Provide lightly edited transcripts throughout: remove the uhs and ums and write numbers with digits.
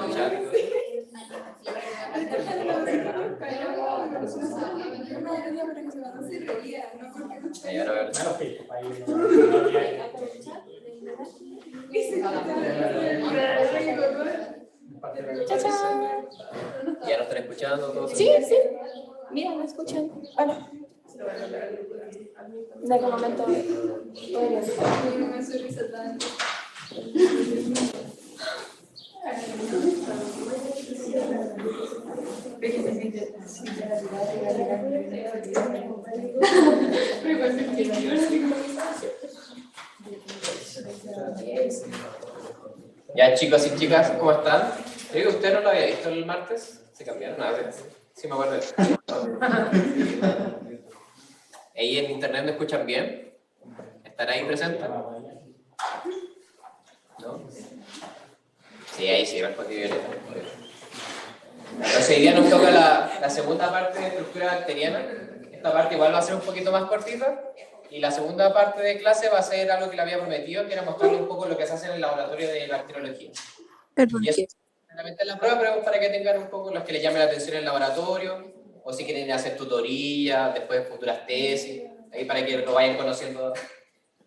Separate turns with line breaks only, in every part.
escuchar. Y ahora voy a escuchar. ¿Ya no están escuchando todos?
Sí, sí. Mira, me escuchan. Hola. ¿De qué momento?
Ya, chicos y chicas, ¿cómo están? Creo que usted no lo había visto el martes. ¿Se cambiaron? A ver, sí me acuerdo. ¿Ahí en internet me escuchan bien? ¿Estará ahí presente? ¿No? Sí, ahí sí, respondí bien. Entonces, hoy día nos toca la segunda parte de estructura bacteriana. Esta parte igual va a ser un poquito más cortita. Y la segunda parte de clase va a ser algo que le había prometido, que era mostrarle un poco lo que se hace en el laboratorio de bacteriología. Y eso realmente en la prueba, pero para que tengan un poco los que les llame la atención el laboratorio, o si quieren hacer tutorías, después futuras tesis, ahí para que lo vayan conociendo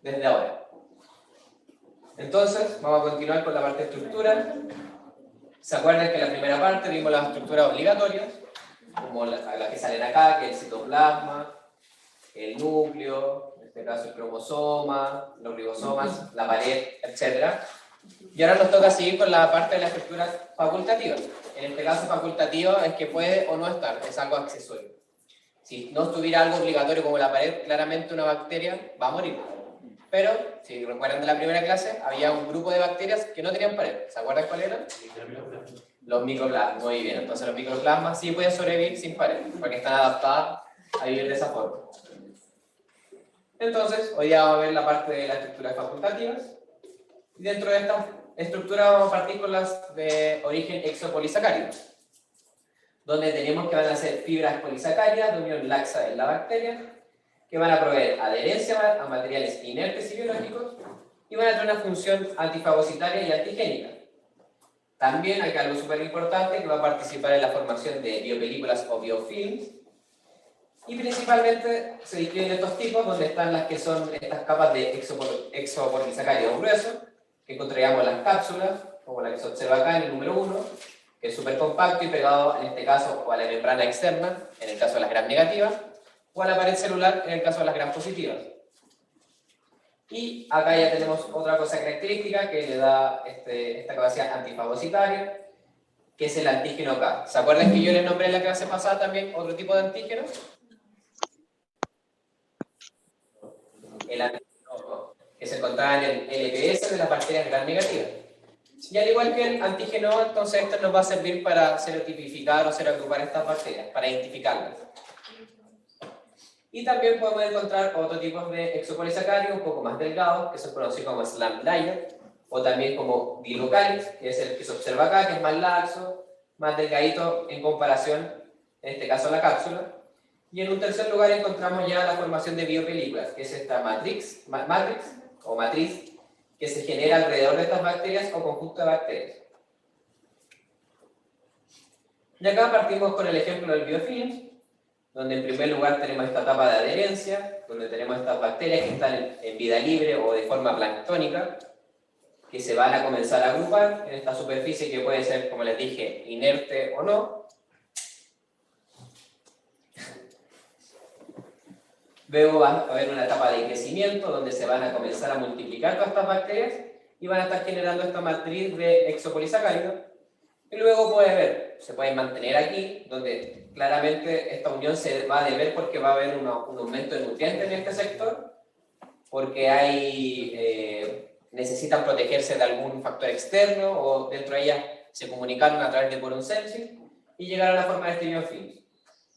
desde ahora. Entonces, vamos a continuar con la parte de estructura. ¿Se acuerdan que en la primera parte vimos las estructuras obligatorias, como las que salen acá, que es el citoplasma, el núcleo, en este caso el cromosoma, los ribosomas, la pared, etc. Y ahora nos toca seguir con la parte de las estructuras facultativas. En este caso facultativo es que puede o no estar, es algo accesorio. Si no estuviera algo obligatorio como la pared, claramente una bacteria va a morir. Pero, si recuerdan de la primera clase, había un grupo de bacterias que no tenían pared. ¿Se acuerdan cuál eran? Los micoplasmas. Muy bien, entonces los micoplasmas sí pueden sobrevivir sin pared, porque están adaptadas a vivir de esa forma. Entonces, hoy día vamos a ver la parte de las estructuras facultativas. Y dentro de esta estructura vamos a partir con las de origen exopolisacárido, donde tenemos que van a ser fibras polisacáridas de unión laxa en la bacteria, que van a proveer adherencia a materiales inertes y biológicos y van a tener una función antifagocitaria y antigénica. También hay algo súper importante que va a participar en la formación de biopelículas o biofilms. Y principalmente se distinguen estos tipos, donde están las que son estas capas de exopolisacárido grueso, que encontraríamos en las cápsulas, como la que se observa acá en el número 1, que es súper compacto y pegado en este caso o a la membrana externa, en el caso de las gram negativas, o a la pared celular en el caso de las gram positivas. Y acá ya tenemos otra cosa característica que le da esta capacidad antifagocitaria, que es el antígeno K. ¿Se acuerdan que yo les nombré en la clase pasada también otro tipo de antígenos? El antígeno que se encontraba en el LPS de las bacterias gram negativas. Y al igual que el antígeno, entonces esto nos va a servir para serotipificar o seroagrupar estas bacterias, para identificarlas. Y también podemos encontrar otros tipos de exopolisacáridos un poco más delgados, que son conocidos como slam layer, o también como dilocalis, que es el que se observa acá, que es más laxo, más delgadito en comparación, en este caso, a la cápsula. Y en un tercer lugar encontramos ya la formación de biopelículas, que es esta matriz que se genera alrededor de estas bacterias o conjunto de bacterias. Y acá partimos con el ejemplo del biofilm, donde en primer lugar tenemos esta etapa de adherencia, donde tenemos estas bacterias que están en vida libre o de forma planctónica, que se van a comenzar a agrupar en esta superficie que puede ser, como les dije, inerte o no. Luego va a haber una etapa de crecimiento donde se van a comenzar a multiplicar todas estas bacterias y van a estar generando esta matriz de exopolisacáridos. Y luego se pueden mantener aquí, donde claramente esta unión se va a deber porque va a haber un aumento de nutrientes en este sector, porque necesitan protegerse de algún factor externo o dentro de ellas se comunicaron a través de quórum sepsis y llegaron a la forma de este biofilm.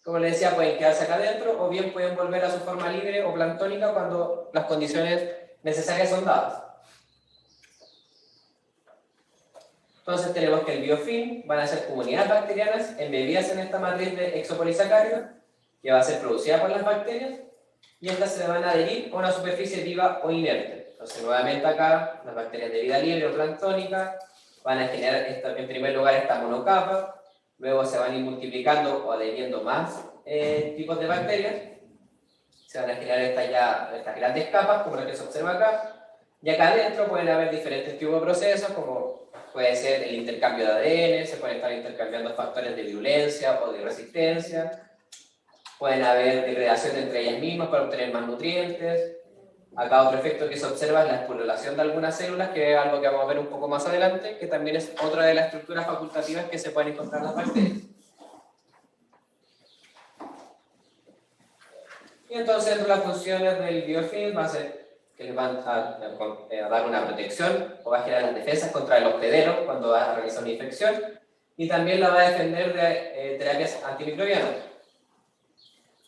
Como les decía, pueden quedarse acá adentro o bien pueden volver a su forma libre o planctónica cuando las condiciones necesarias son dadas. Entonces tenemos que el biofilm van a ser comunidades bacterianas embebidas en esta matriz de exopolisacáridos que va a ser producida por las bacterias y estas se van a adherir a una superficie viva o inerte. Entonces nuevamente acá las bacterias de vida libre o planctónica van a generar, en primer lugar, esta monocapa, luego se van a ir multiplicando o adheriendo más tipos de bacterias, se van a generar estas grandes capas, como la que se observa acá, y acá adentro pueden haber diferentes tipos de procesos, como puede ser el intercambio de ADN, se pueden estar intercambiando factores de virulencia o de resistencia, pueden haber degradación entre ellas mismas para obtener más nutrientes. Acá otro efecto que se observa es la esporulación de algunas células, que es algo que vamos a ver un poco más adelante, que también es otra de las estructuras facultativas que se pueden encontrar en las bacterias. Y entonces, dentro de las funciones del biofilm va a ser que les van a dar una protección o va a generar las defensas contra el hospedero cuando va a realizar una infección, y también la va a defender de terapias antimicrobianas.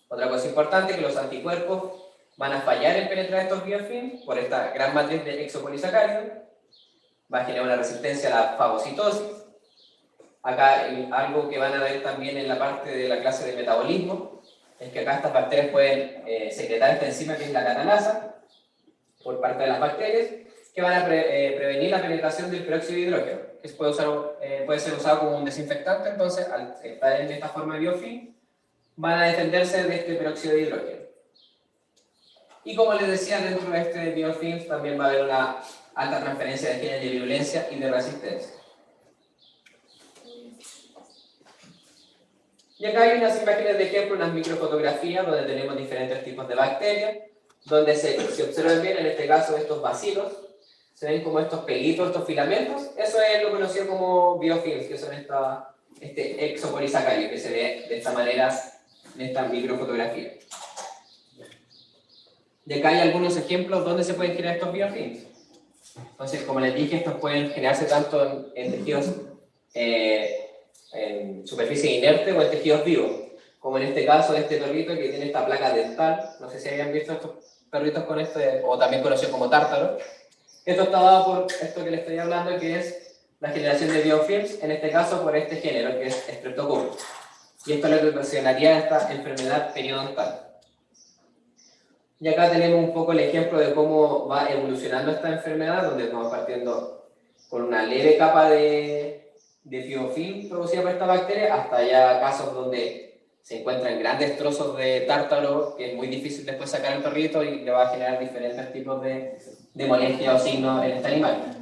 Otra cosa importante es que los anticuerpos van a fallar en penetrar estos biofilms por esta gran matriz de exopolisacáridos, va a generar una resistencia a la fagocitosis. Acá algo que van a ver también en la parte de la clase de metabolismo es que acá estas bacterias pueden secretar esta enzima que es la catalasa por parte de las bacterias, que van a prevenir la penetración del peróxido de hidrógeno, que puede ser usado como un desinfectante. Entonces, al estar en esta forma de biofilm, van a defenderse de este peróxido de hidrógeno. Y como les decía, dentro de este biofilm también va a haber una alta transferencia de genes de virulencia y de resistencia. Y acá hay unas imágenes de ejemplo, unas microfotografías donde tenemos diferentes tipos de bacterias, donde si observan bien, en este caso estos bacilos, se ven como estos pelitos, estos filamentos. Eso es lo conocido como biofilms, que son este exopolisacárido que se ve de esta manera en esta microfotografía. Y acá hay algunos ejemplos donde se pueden generar estos biofilms. Entonces, como les dije, estos pueden generarse tanto en tejidos en superficie inerte o en tejidos vivos, como en este caso de este perrito que tiene esta placa dental. No sé si habían visto estos perritos con o también conocido como tártaro. Esto está dado por esto que les estoy hablando, que es la generación de biofilms, en este caso por este género, que es Streptococcus. Y esto es lo que ocasionaría esta enfermedad periodontal. Y acá tenemos un poco el ejemplo de cómo va evolucionando esta enfermedad, donde estamos partiendo con una leve capa de biofilm producida por esta bacteria, hasta ya casos donde se encuentran grandes trozos de tártaro, que es muy difícil después sacar el perrito y le va a generar diferentes tipos de molestia o signos en este animal.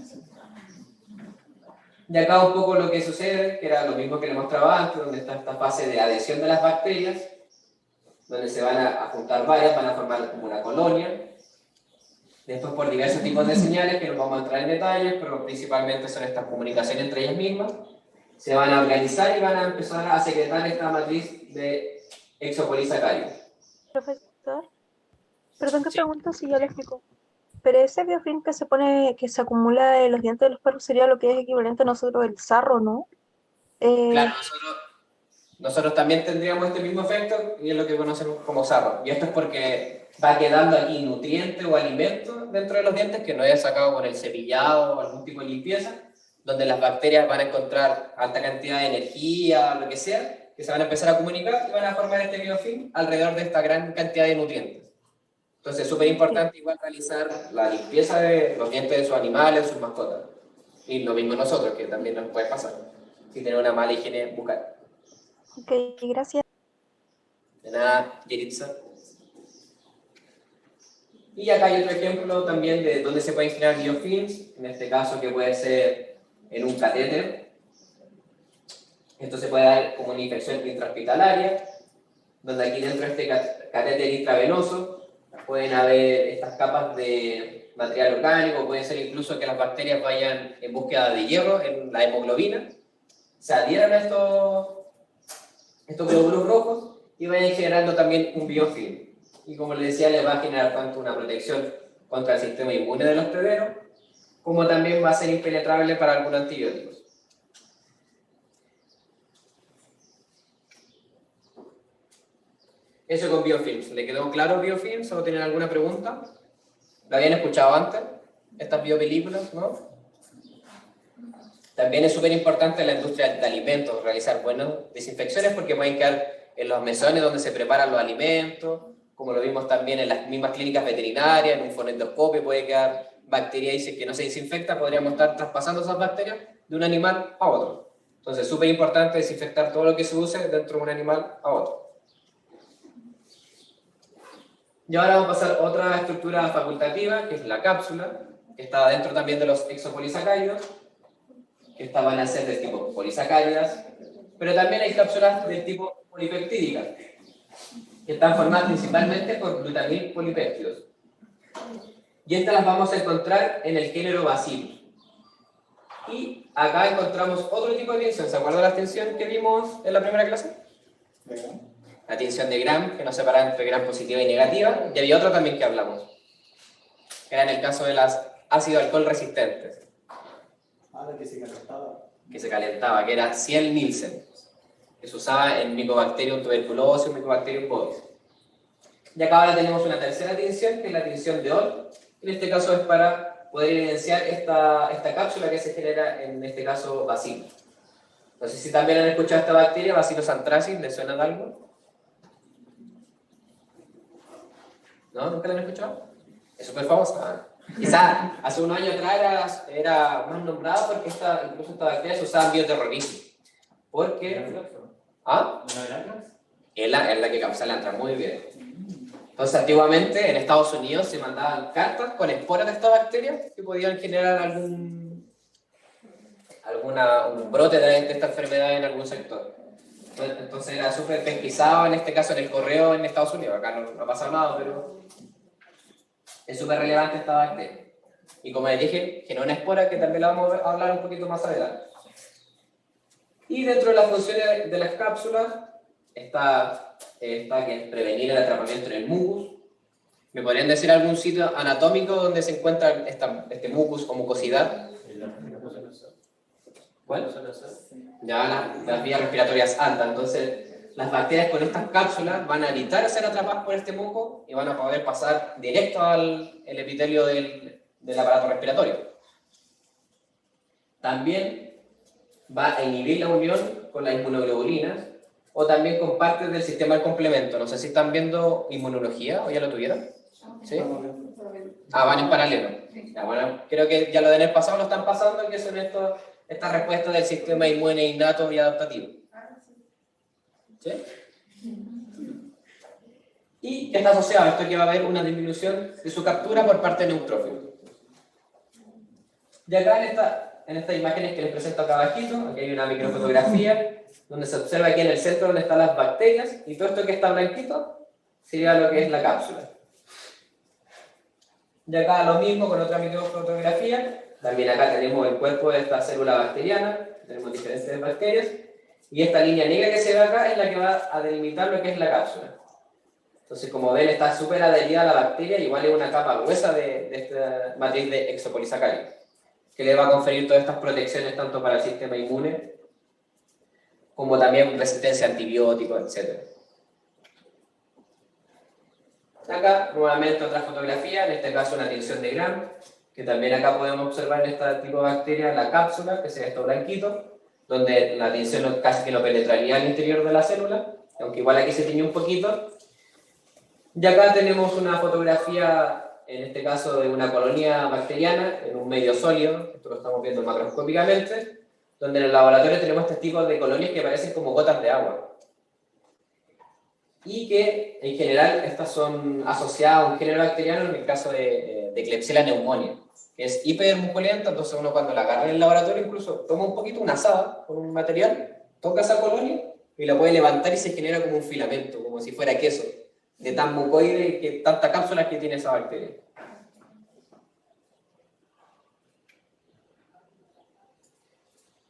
Y acá un poco lo que sucede, que era lo mismo que le mostraba antes, donde está esta fase de adhesión de las bacterias, donde se van a juntar varias, van a formar como una colonia. Después por diversos tipos de señales, que no vamos a entrar en detalles, pero principalmente son estas comunicaciones entre ellas mismas, se van a organizar y van a empezar a secretar esta matriz de exopolisacáridos.
Profesor, perdón que pregunto si ya lo explico. Pero ese biofilm que se acumula en los dientes de los perros sería lo que es equivalente a nosotros el sarro, ¿no?
Claro, nosotros también tendríamos este mismo efecto y es lo que conocemos como sarro. Y esto es porque va quedando aquí nutriente o alimento dentro de los dientes que no haya sacado con el cepillado o algún tipo de limpieza, donde las bacterias van a encontrar alta cantidad de energía, lo que sea, que se van a empezar a comunicar y van a formar este biofilm alrededor de esta gran cantidad de nutrientes. Entonces es súper importante igual realizar la limpieza de los dientes de sus animales, de sus mascotas. Y lo mismo nosotros, que también nos puede pasar si tenemos una mala higiene bucal.
Ok, gracias.
De nada, Yeritza. Y acá hay otro ejemplo también de dónde se pueden generar biofilms, en este caso que puede ser en un catéter. Esto se puede dar como una infección intrahospitalaria, donde aquí dentro de este catéter intravenoso pueden haber estas capas de material orgánico, puede ser incluso que las bacterias vayan en búsqueda de hierro en la hemoglobina, se adhieran a estos glóbulos rojos y vayan generando también un biofilm. Y como les decía, les va a generar tanto una protección contra el sistema inmune del hospedero, como también va a ser impenetrable para algunos antibióticos. Eso con biofilms. ¿Le quedó claro biofilms o tienen alguna pregunta? ¿La habían escuchado antes? Estas biopelículas, ¿no? También es súper importante en la industria de alimentos realizar buenas desinfecciones porque pueden quedar en los mesones donde se preparan los alimentos, como lo vimos también en las mismas clínicas veterinarias, en un fonendoscopio puede quedar bacteria y si es que no se desinfecta, podríamos estar traspasando esas bacterias de un animal a otro. Entonces es súper importante desinfectar todo lo que se use dentro de un animal a otro. Y ahora vamos a pasar a otra estructura facultativa, que es la cápsula, que está dentro también de los exopolisacáridos, que estas van a ser del tipo polisacáridas, pero también hay cápsulas del tipo polipeptídicas, que están formadas principalmente por glutamil polipéptidos. Y estas las vamos a encontrar en el género Bacillus. Y acá encontramos otro tipo de tensión. ¿Se acuerdan la tensión que vimos en la primera clase? La tensión de Gram, que nos separa entre Gram positiva y negativa. Y había otro también que hablamos, que era en el caso de las ácido alcohol resistentes.
La que se calentaba.
Que se calentaba, que era Ciel Nielsen, que se usaba en Mycobacterium tuberculosis, Mycobacterium bovis. Y acá ahora tenemos una tercera tensión, que es la tensión de Hall. En este caso es para poder evidenciar esta cápsula que se genera, en este caso, Bacillus. No sé si también han escuchado esta bacteria, Bacillus anthracis, ¿les suena de algo? ¿No? ¿Nunca la han escuchado? Es súper famosa. Quizás hace unos años atrás era más nombrada porque incluso esta bacteria se usaba en bioterrorismo. Porque... ¿Ah? Es la que causa el anthrax, muy bien. Entonces, antiguamente en Estados Unidos se mandaban cartas con esporas de esta bacteria que podían generar un brote de esta enfermedad en algún sector. Entonces era súper pesquisado, en este caso en el correo en Estados Unidos. Acá no ha pasado nada, pero es súper relevante esta bacteria. Y como les dije, genera una espora que también la vamos a hablar un poquito más adelante. Y dentro de las funciones de las cápsulas está que es prevenir el atrapamiento en el mucus. ¿Me podrían decir algún sitio anatómico donde se encuentra este mucus o mucosidad? ¿Cuál? Ya las vías respiratorias altas. Entonces, las bacterias con estas cápsulas van a evitar ser atrapadas por este muco y van a poder pasar directo al epitelio del aparato respiratorio. También va a inhibir la unión con las inmunoglobulinas o también con partes del sistema del complemento. No sé si están viendo inmunología o ya lo tuvieron. ¿Sí? Van en paralelo. Ya, bueno, creo que ya lo del pasado lo están pasando, que son estas respuestas del sistema inmune innato y adaptativo. ¿Sí? Y que está asociado a esto, que va a haber una disminución de su captura por parte de neutrófilos. Y acá en estas imágenes que les presento acá abajito, aquí hay una microfotografía donde se observa aquí en el centro donde están las bacterias, y todo esto que está blanquito sería lo que es la cápsula. Y acá lo mismo con otra microfotografía. También acá tenemos el cuerpo de esta célula bacteriana, tenemos diferentes bacterias, y esta línea negra que se ve acá es la que va a delimitar lo que es la cápsula. Entonces, como ven, está súper adherida a la bacteria, igual es una capa gruesa de esta matriz de exopolisacáridos, que le va a conferir todas estas protecciones tanto para el sistema inmune, como también resistencia a antibióticos, etc. Acá, nuevamente otra fotografía, en este caso una tinción de Gram, que también acá podemos observar en este tipo de bacteria la cápsula, que sería esto blanquito, donde la tinción casi que no penetraría al interior de la célula, aunque igual aquí se tiñe un poquito. Y acá tenemos una fotografía, en este caso de una colonia bacteriana, en un medio sólido, esto lo estamos viendo macroscópicamente, donde en el laboratorio tenemos este tipo de colonias que parecen como gotas de agua. Y que, en general, estas son asociadas a un género bacteriano, en el caso de Klebsiella pneumoniae, que es hipermuculenta. Entonces uno cuando la agarra en el laboratorio incluso toma un poquito, una asada con un material, toca esa colonia y la puede levantar y se genera como un filamento, como si fuera queso, de tan mucoide y que tantas cápsulas que tiene esa bacteria.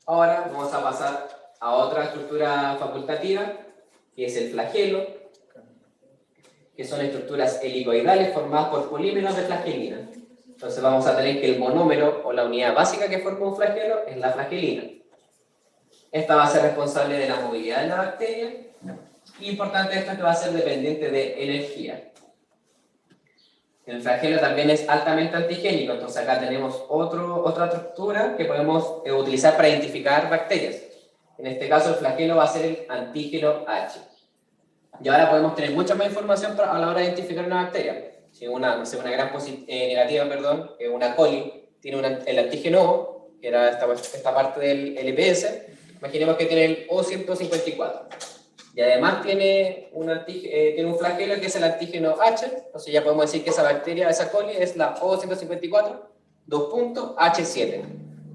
Ahora vamos a pasar a otra estructura facultativa, que es el flagelo, que son estructuras helicoidales formadas por polímeros de flagelina. Entonces vamos a tener que el monómero o la unidad básica que forma un flagelo es la flagelina. Esta va a ser responsable de la movilidad de la bacteria, y importante esto es que va a ser dependiente de energía. El flagelo también es altamente antigénico, entonces acá tenemos otra estructura que podemos utilizar para identificar bacterias. En este caso el flagelo va a ser el antígeno H. Y ahora podemos tener mucha más información a la hora de identificar una bacteria. Si una gram negativa, una coli, tiene el antígeno O, que era esta parte del LPS, imaginemos que tiene el O154. Y además tiene tiene un flagelo que es el antígeno H, entonces ya podemos decir que esa bacteria, esa coli, es la O154, H7.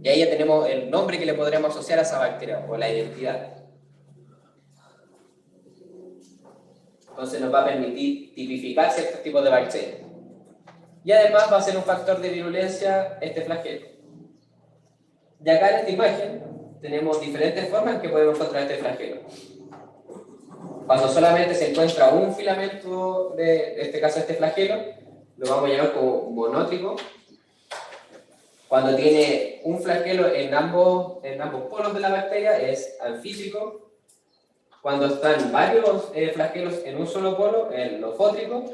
Y ahí ya tenemos el nombre que le podríamos asociar a esa bacteria, o la identidad. Entonces nos va a permitir tipificar ciertos tipos de bacterias. Y además va a ser un factor de virulencia este flagelo. Y acá en esta imagen tenemos diferentes formas en que podemos encontrar este flagelo. Cuando solamente se encuentra un filamento de este caso este flagelo, lo vamos a llamar como monótrico. Cuando tiene un flagelo en ambos polos de la bacteria es anfísico. Cuando están varios flagelos en un solo polo, es lofótrico.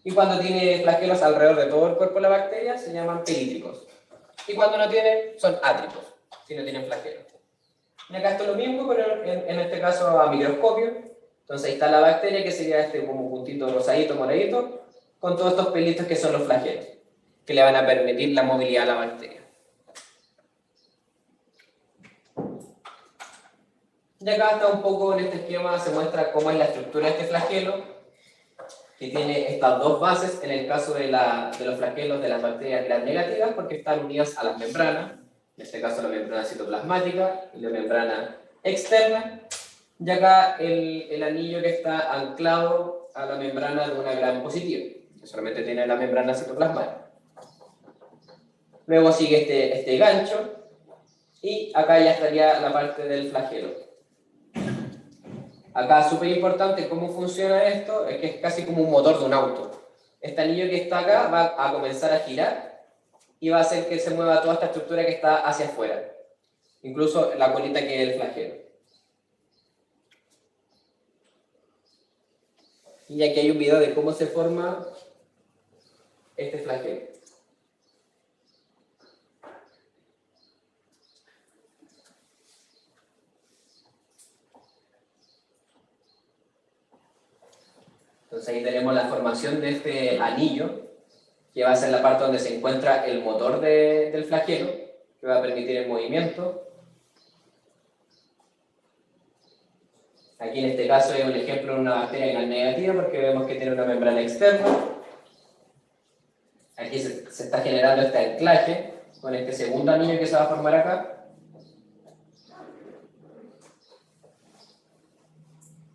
Y cuando tiene flagelos alrededor de todo el cuerpo de la bacteria, se llaman pelítricos. Y cuando no tienen, son átricos, si no tienen flagelos. Y acá esto es lo mismo, pero en este caso a microscopio. Entonces ahí está la bacteria, que sería este como puntito rosadito, moradito, con todos estos pelitos que son los flagelos, que le van a permitir la movilidad a la bacteria. Y acá está un poco en este esquema, se muestra cómo es la estructura de este flagelo, que tiene estas dos bases en el caso de los flagelos de las bacterias gram negativas, porque están unidas a las membranas, en este caso la membrana citoplasmática y la membrana externa, y acá el anillo que está anclado a la membrana de una gram positiva, que solamente tiene la membrana citoplasmática. Luego sigue este gancho, y acá ya estaría la parte del flagelo. Acá súper importante cómo funciona esto, es que es casi como un motor de un auto. Este anillo que está acá va a comenzar a girar y va a hacer que se mueva toda esta estructura que está hacia afuera. Incluso la colita que es el flagelo. Y aquí hay un video de cómo se forma este flagelo. Entonces ahí tenemos la formación de este anillo, que va a ser la parte donde se encuentra el motor del flagelo, que va a permitir el movimiento. Aquí en este caso es un ejemplo de una bacteria gram negativa, porque vemos que tiene una membrana externa. Aquí se está generando este anclaje con este segundo anillo que se va a formar acá.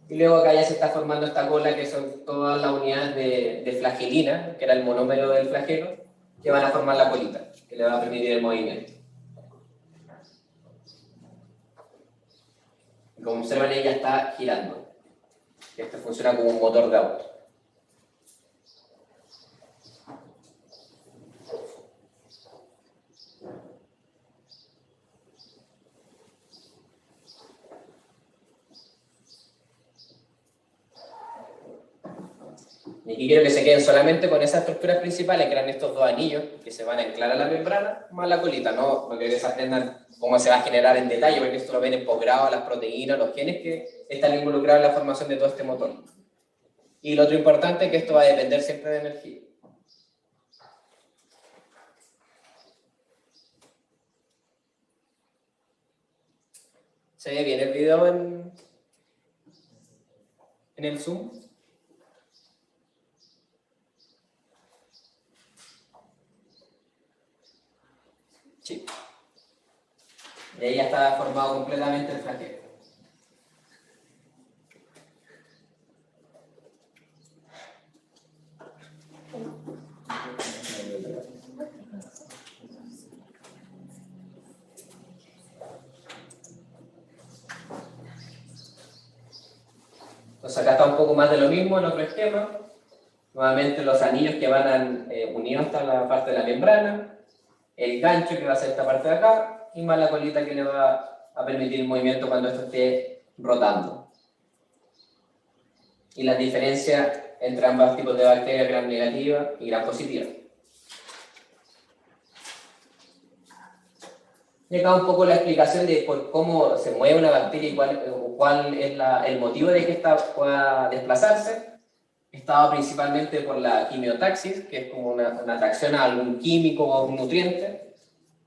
Y luego acá ya se está formando esta cola, que son todas las unidades de flagelina, que era el monómero del flagelo, que van a formar la colita, que le va a permitir el movimiento. Y como observan, ella está girando. Esto funciona como un motor de auto. Y aquí quiero que se queden solamente con esas estructuras principales, que eran estos dos anillos que se van a anclar a la membrana, más la colita. No quiero que se aprendan cómo se va a generar en detalle, porque esto lo ven en posgrado, las proteínas, los genes que están involucrados en la formación de todo este motor. Y lo otro importante es que esto va a depender siempre de energía. ¿Se ve bien el video en el Zoom? Sí. Y ahí ya está formado completamente el flagelo. Entonces acá está un poco más de lo mismo en otro esquema. Nuevamente los anillos que van unidos hasta la parte de la membrana, el gancho que va a ser esta parte de acá, y más la colita que le va a permitir el movimiento cuando esto esté rotando. Y la diferencia entre ambos tipos de bacterias, gram negativa y gram positiva. Y acá un poco la explicación de por cómo se mueve una bacteria y cuál es el motivo de que esta pueda desplazarse. Estaba principalmente por la quimiotaxis, que es como una atracción a algún químico o un nutriente.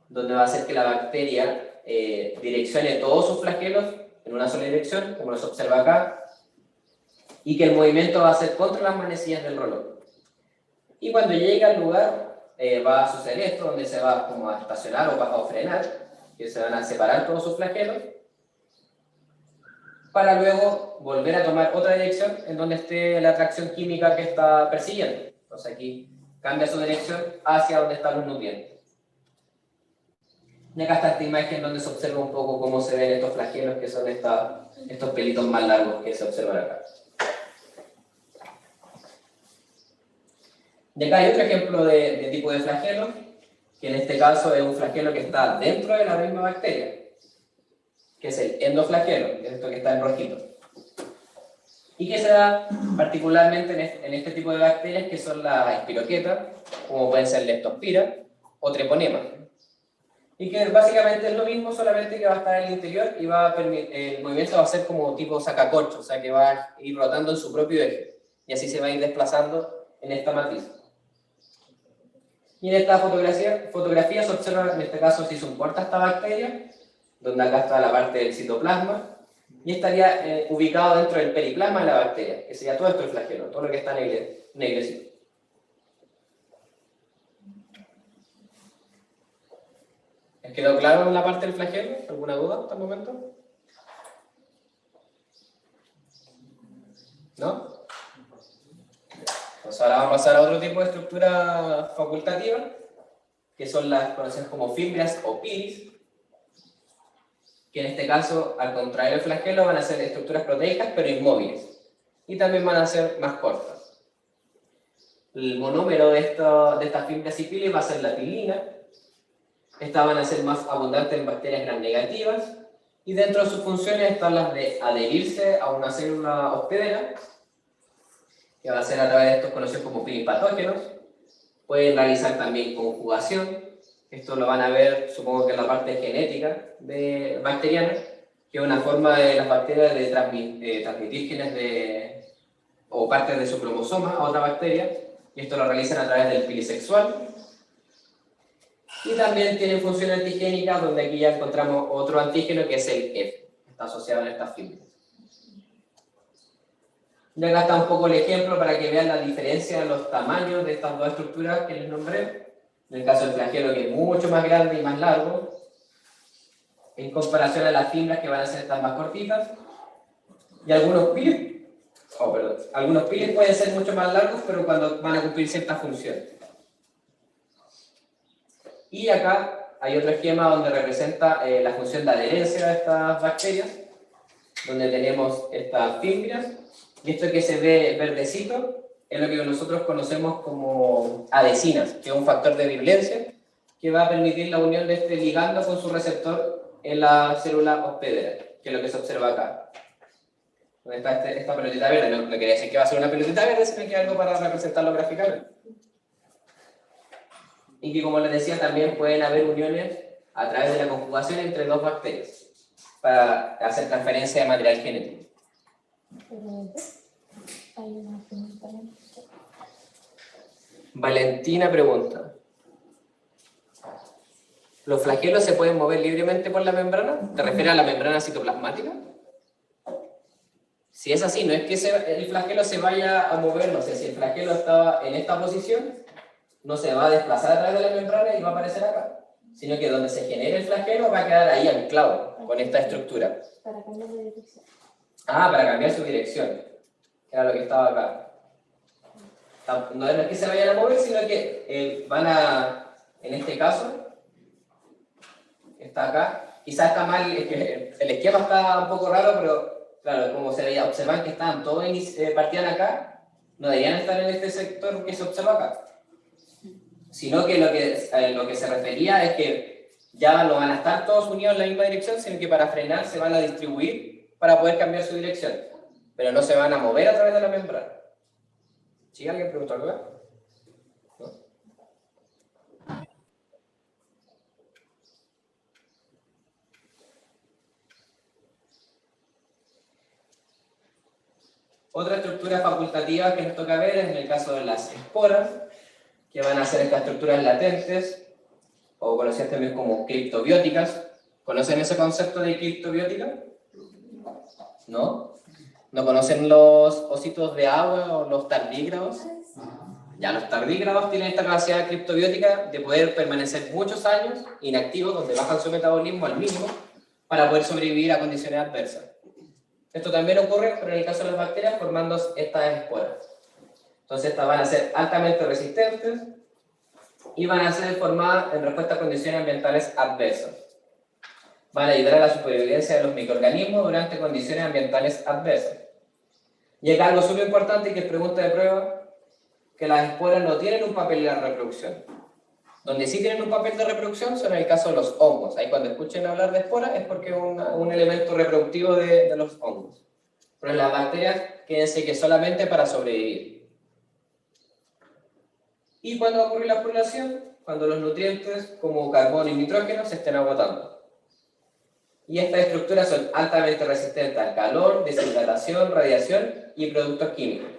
donde va a hacer que la bacteria direccione todos sus flagelos en una sola dirección, como se observa acá, y que el movimiento va a ser contra las manecillas del reloj. Y cuando llegue al lugar, va a suceder esto, donde se va como a estacionar o frenar, que se van a separar todos sus flagelos, para luego volver a tomar otra dirección en donde esté la atracción química que está persiguiendo. Entonces aquí cambia su dirección hacia donde están los nutrientes. Y acá está esta imagen donde se observa un poco cómo se ven estos flagelos, que son estos pelitos más largos que se observan acá. Y acá hay otro ejemplo de tipo de flagelo, que en este caso es un flagelo que está dentro de la misma bacteria, que es el endoflagelo, que es esto que está en rojito. Y que se da particularmente en este tipo de bacterias, que son las espiroquetas, como pueden ser leptospira o treponema. Y que básicamente es lo mismo, solamente que va a estar en el interior y el movimiento va a ser como tipo sacacorcho, o sea que va a ir rotando en su propio eje. Y así se va a ir desplazando en esta matriz. Y en esta fotografía se observa, en este caso, si se importa esta bacteria, donde acá está la parte del citoplasma, y estaría ubicado dentro del periplasma de la bacteria, que sería todo esto el flagelo, todo lo que está negrecito. ¿Les quedó claro en la parte del flagelo? ¿Alguna duda hasta el momento? ¿No? Pues ahora vamos a pasar a otro tipo de estructura facultativa, que son las conocidas como fimbrias o pilis, que en este caso, al contrario del flagelo, van a ser estructuras proteicas pero inmóviles, y también van a ser más cortas. El monómero de estas fibras y pilis va a ser la pilina. Estas van a ser más abundantes en bacterias gram negativas, y dentro de sus funciones están las de adherirse a una célula hospedera, que va a ser a través de estos conocidos como pilipatógenos. Pueden realizar también conjugación. Esto lo van a ver, supongo que en la parte genética bacteriana, que es una forma de las bacterias de transmitir genes o partes de su cromosoma a otra bacteria, y esto lo realizan a través del pilisexual. Y también tienen función antigénica, donde aquí ya encontramos otro antígeno que es el F, que está asociado en estas fibras. Y acá está un poco el ejemplo para que vean la diferencia en los tamaños de estas dos estructuras que les nombré. En el caso del flagelo, que es mucho más grande y más largo, en comparación a las fibras, que van a ser estas más cortitas. Y algunos piles pueden ser mucho más largos, pero cuando van a cumplir ciertas funciones. Y acá hay otro esquema donde representa la función de adherencia de estas bacterias, donde tenemos estas fimbrias, y esto que se ve verdecito es lo que nosotros conocemos como adhesinas, que es un factor de virulencia que va a permitir la unión de este ligando con su receptor en la célula hospedera, que es lo que se observa acá. Donde está esta pelotita verde, no quiere decir que va a ser una pelotita verde, sino que es algo para representarlo gráficamente. Y que, como les decía, también pueden haber uniones a través de la conjugación entre dos bacterias para hacer transferencia de material genético. Valentina pregunta: ¿los flagelos se pueden mover libremente por la membrana? ¿Te refieres a la membrana citoplasmática? Si es así, no es que el flagelo se vaya a mover, no sé, si el flagelo estaba en esta posición, no se va a desplazar a través de la membrana y va a aparecer acá, sino que donde se genere el flagelo va a quedar ahí anclado con esta estructura.
Para cambiar de dirección.
Ah, para cambiar su dirección. Era lo que estaba acá. No es que se vayan a mover, sino que van a, en este caso, está acá. Quizás está mal, el esquema está un poco raro, pero claro, como se veía, observan que estaban todos partían acá, no deberían estar en este sector que se observa acá. Sino que lo que se refería es que ya no van a estar todos unidos en la misma dirección, sino que para frenar se van a distribuir para poder cambiar su dirección, pero no se van a mover a través de la membrana. ¿Sí? ¿Alguien preguntó algo? ¿No? Otra estructura facultativa que nos toca ver es en el caso de las esporas, que van a ser estas estructuras latentes, o conocidas también como criptobióticas. ¿Conocen ese concepto de criptobiótica? ¿No? ¿No conocen los ositos de agua o los tardígrados? Ya, los tardígrados tienen esta capacidad criptobiótica de poder permanecer muchos años inactivos, donde bajan su metabolismo al mínimo, para poder sobrevivir a condiciones adversas. Esto también ocurre, pero en el caso de las bacterias, formando estas esporas. Entonces, estas van a ser altamente resistentes y van a ser formadas en respuesta a condiciones ambientales adversas. Van a ayudar a la supervivencia de los microorganismos durante condiciones ambientales adversas. Y acá algo súper importante que es pregunta de prueba, que las esporas no tienen un papel en la reproducción. Donde sí tienen un papel de reproducción son en el caso de los hongos. Ahí cuando escuchen hablar de esporas es porque es un elemento reproductivo de los hongos. Pero en las bacterias, quédense que solamente para sobrevivir. ¿Y cuándo ocurre la población? Cuando los nutrientes como carbono y nitrógeno se estén agotando. Y estas estructuras son altamente resistentes al calor, deshidratación, radiación y productos químicos.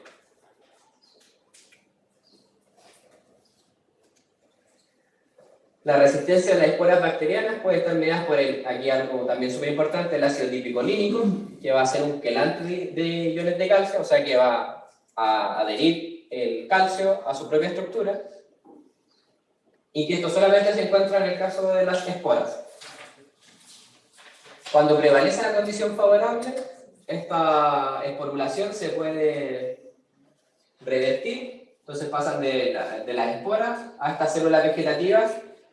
La resistencia de las esporas bacterianas puede estar mediada por aquí algo también súper importante, el ácido dipicolínico, que va a ser un quelante de iones de calcio, o sea que va a adherir el calcio a su propia estructura, y que esto solamente se encuentra en el caso de las esporas. Cuando prevalece la condición favorable, esta esporulación se puede revertir, entonces pasan de las esporas a estas células vegetativas,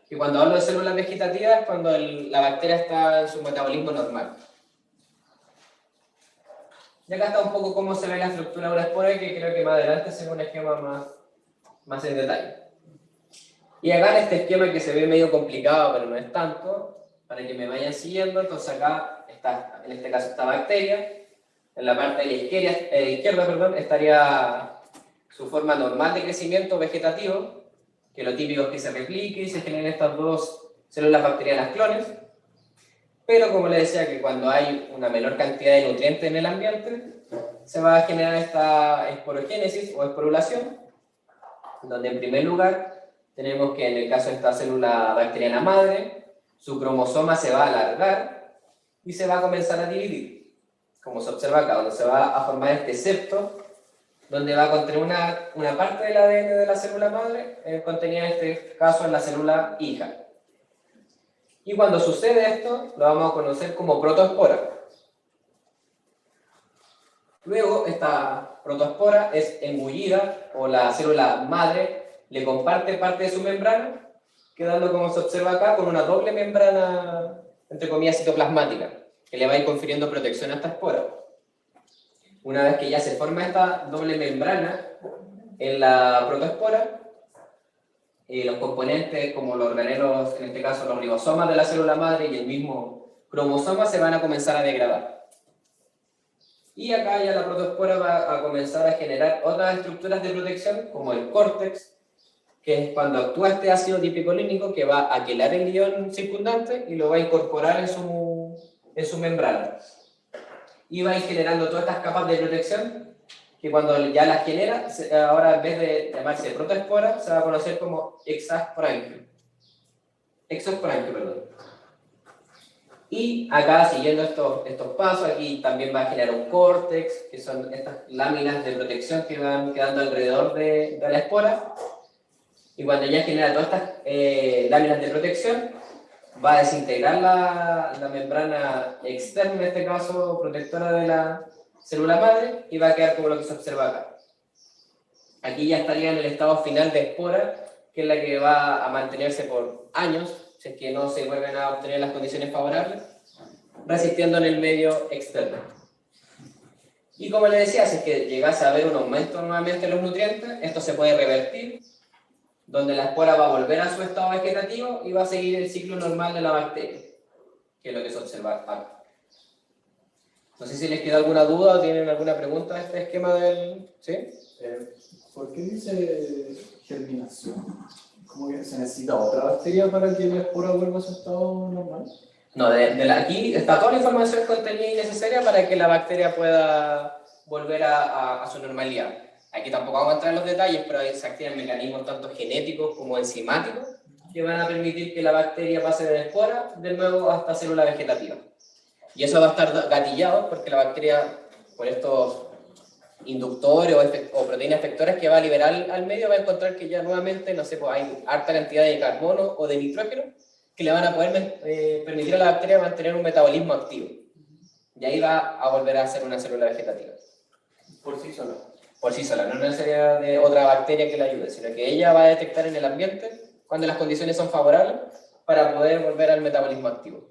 y cuando hablo de células vegetativas es cuando la bacteria está en su metabolismo normal. Y acá está un poco cómo se ve la estructura de una espora, que creo que más adelante se ve un esquema más en detalle. Y acá en este esquema que se ve medio complicado, pero no es tanto, para que me vayan siguiendo, entonces acá está, en este caso, esta bacteria. En la parte de la izquierda, estaría su forma normal de crecimiento vegetativo, que lo típico es que se replique y se generen estas dos células bacterianas clones. Pero como les decía, que cuando hay una menor cantidad de nutrientes en el ambiente, se va a generar esta esporogénesis o esporulación, donde en primer lugar tenemos que en el caso de esta célula bacteriana madre, su cromosoma se va a alargar y se va a comenzar a dividir, como se observa acá, donde se va a formar este septo, donde va a contener una parte del ADN de la célula madre, contenida en este caso en la célula hija. Y cuando sucede esto, lo vamos a conocer como protoespora. Luego, esta protoespora es engullida, o la célula madre le comparte parte de su membrana, quedando, como se observa acá, con una doble membrana, entre comillas, citoplasmática, que le va a ir confiriendo protección a esta espora. Una vez que ya se forma esta doble membrana en la protoespora, los componentes como los organelos, en este caso los ribosomas de la célula madre y el mismo cromosoma se van a comenzar a degradar. Y acá ya la protoespora va a comenzar a generar otras estructuras de protección, como el córtex, que es cuando actúa este ácido dipicolínico que va a quelar el ion circundante y lo va a incorporar en su membrana. Y va a ir generando todas estas capas de protección que cuando ya las genera, ahora en vez de llamarse protoespora, se va a conocer como exosporanquio. Y acá, siguiendo estos pasos, aquí también va a generar un córtex, que son estas láminas de protección que van quedando alrededor de la espora. Y cuando ya genera todas estas láminas de protección, va a desintegrar la membrana externa, en este caso protectora de la célula madre, y va a quedar como lo que se observa acá. Aquí ya estaría en el estado final de espora, que es la que va a mantenerse por años, si es que no se vuelven a obtener las condiciones favorables, resistiendo en el medio externo. Y como les decía, si es que llegase a haber un aumento nuevamente de los nutrientes, esto se puede revertir, donde la espora va a volver a su estado vegetativo y va a seguir el ciclo normal de la bacteria, que es lo que se observa acá. No sé si les queda alguna duda o tienen alguna pregunta de este esquema del... ¿Sí?
¿Por qué dice germinación? ¿Cómo que se necesita otra bacteria para que la espora vuelva a su estado normal?
No, aquí está toda la información contenida y necesaria para que la bacteria pueda volver a su normalidad. Aquí tampoco vamos a entrar en los detalles, pero se activan mecanismos tanto genéticos como enzimáticos que van a permitir que la bacteria pase de la espora de nuevo hasta célula vegetativa. Y eso va a estar gatillado porque la bacteria, por estos inductores o proteínas efectoras que va a liberar al medio, va a encontrar que ya nuevamente, no sé, pues hay harta cantidad de carbono o de nitrógeno que le van a poder permitir a la bacteria mantener un metabolismo activo. Y ahí va a volver a ser una célula vegetativa.
Por sí sola.
Por sí sola, no necesaria de otra bacteria que la ayude, sino que ella va a detectar en el ambiente cuando las condiciones son favorables para poder volver al metabolismo activo.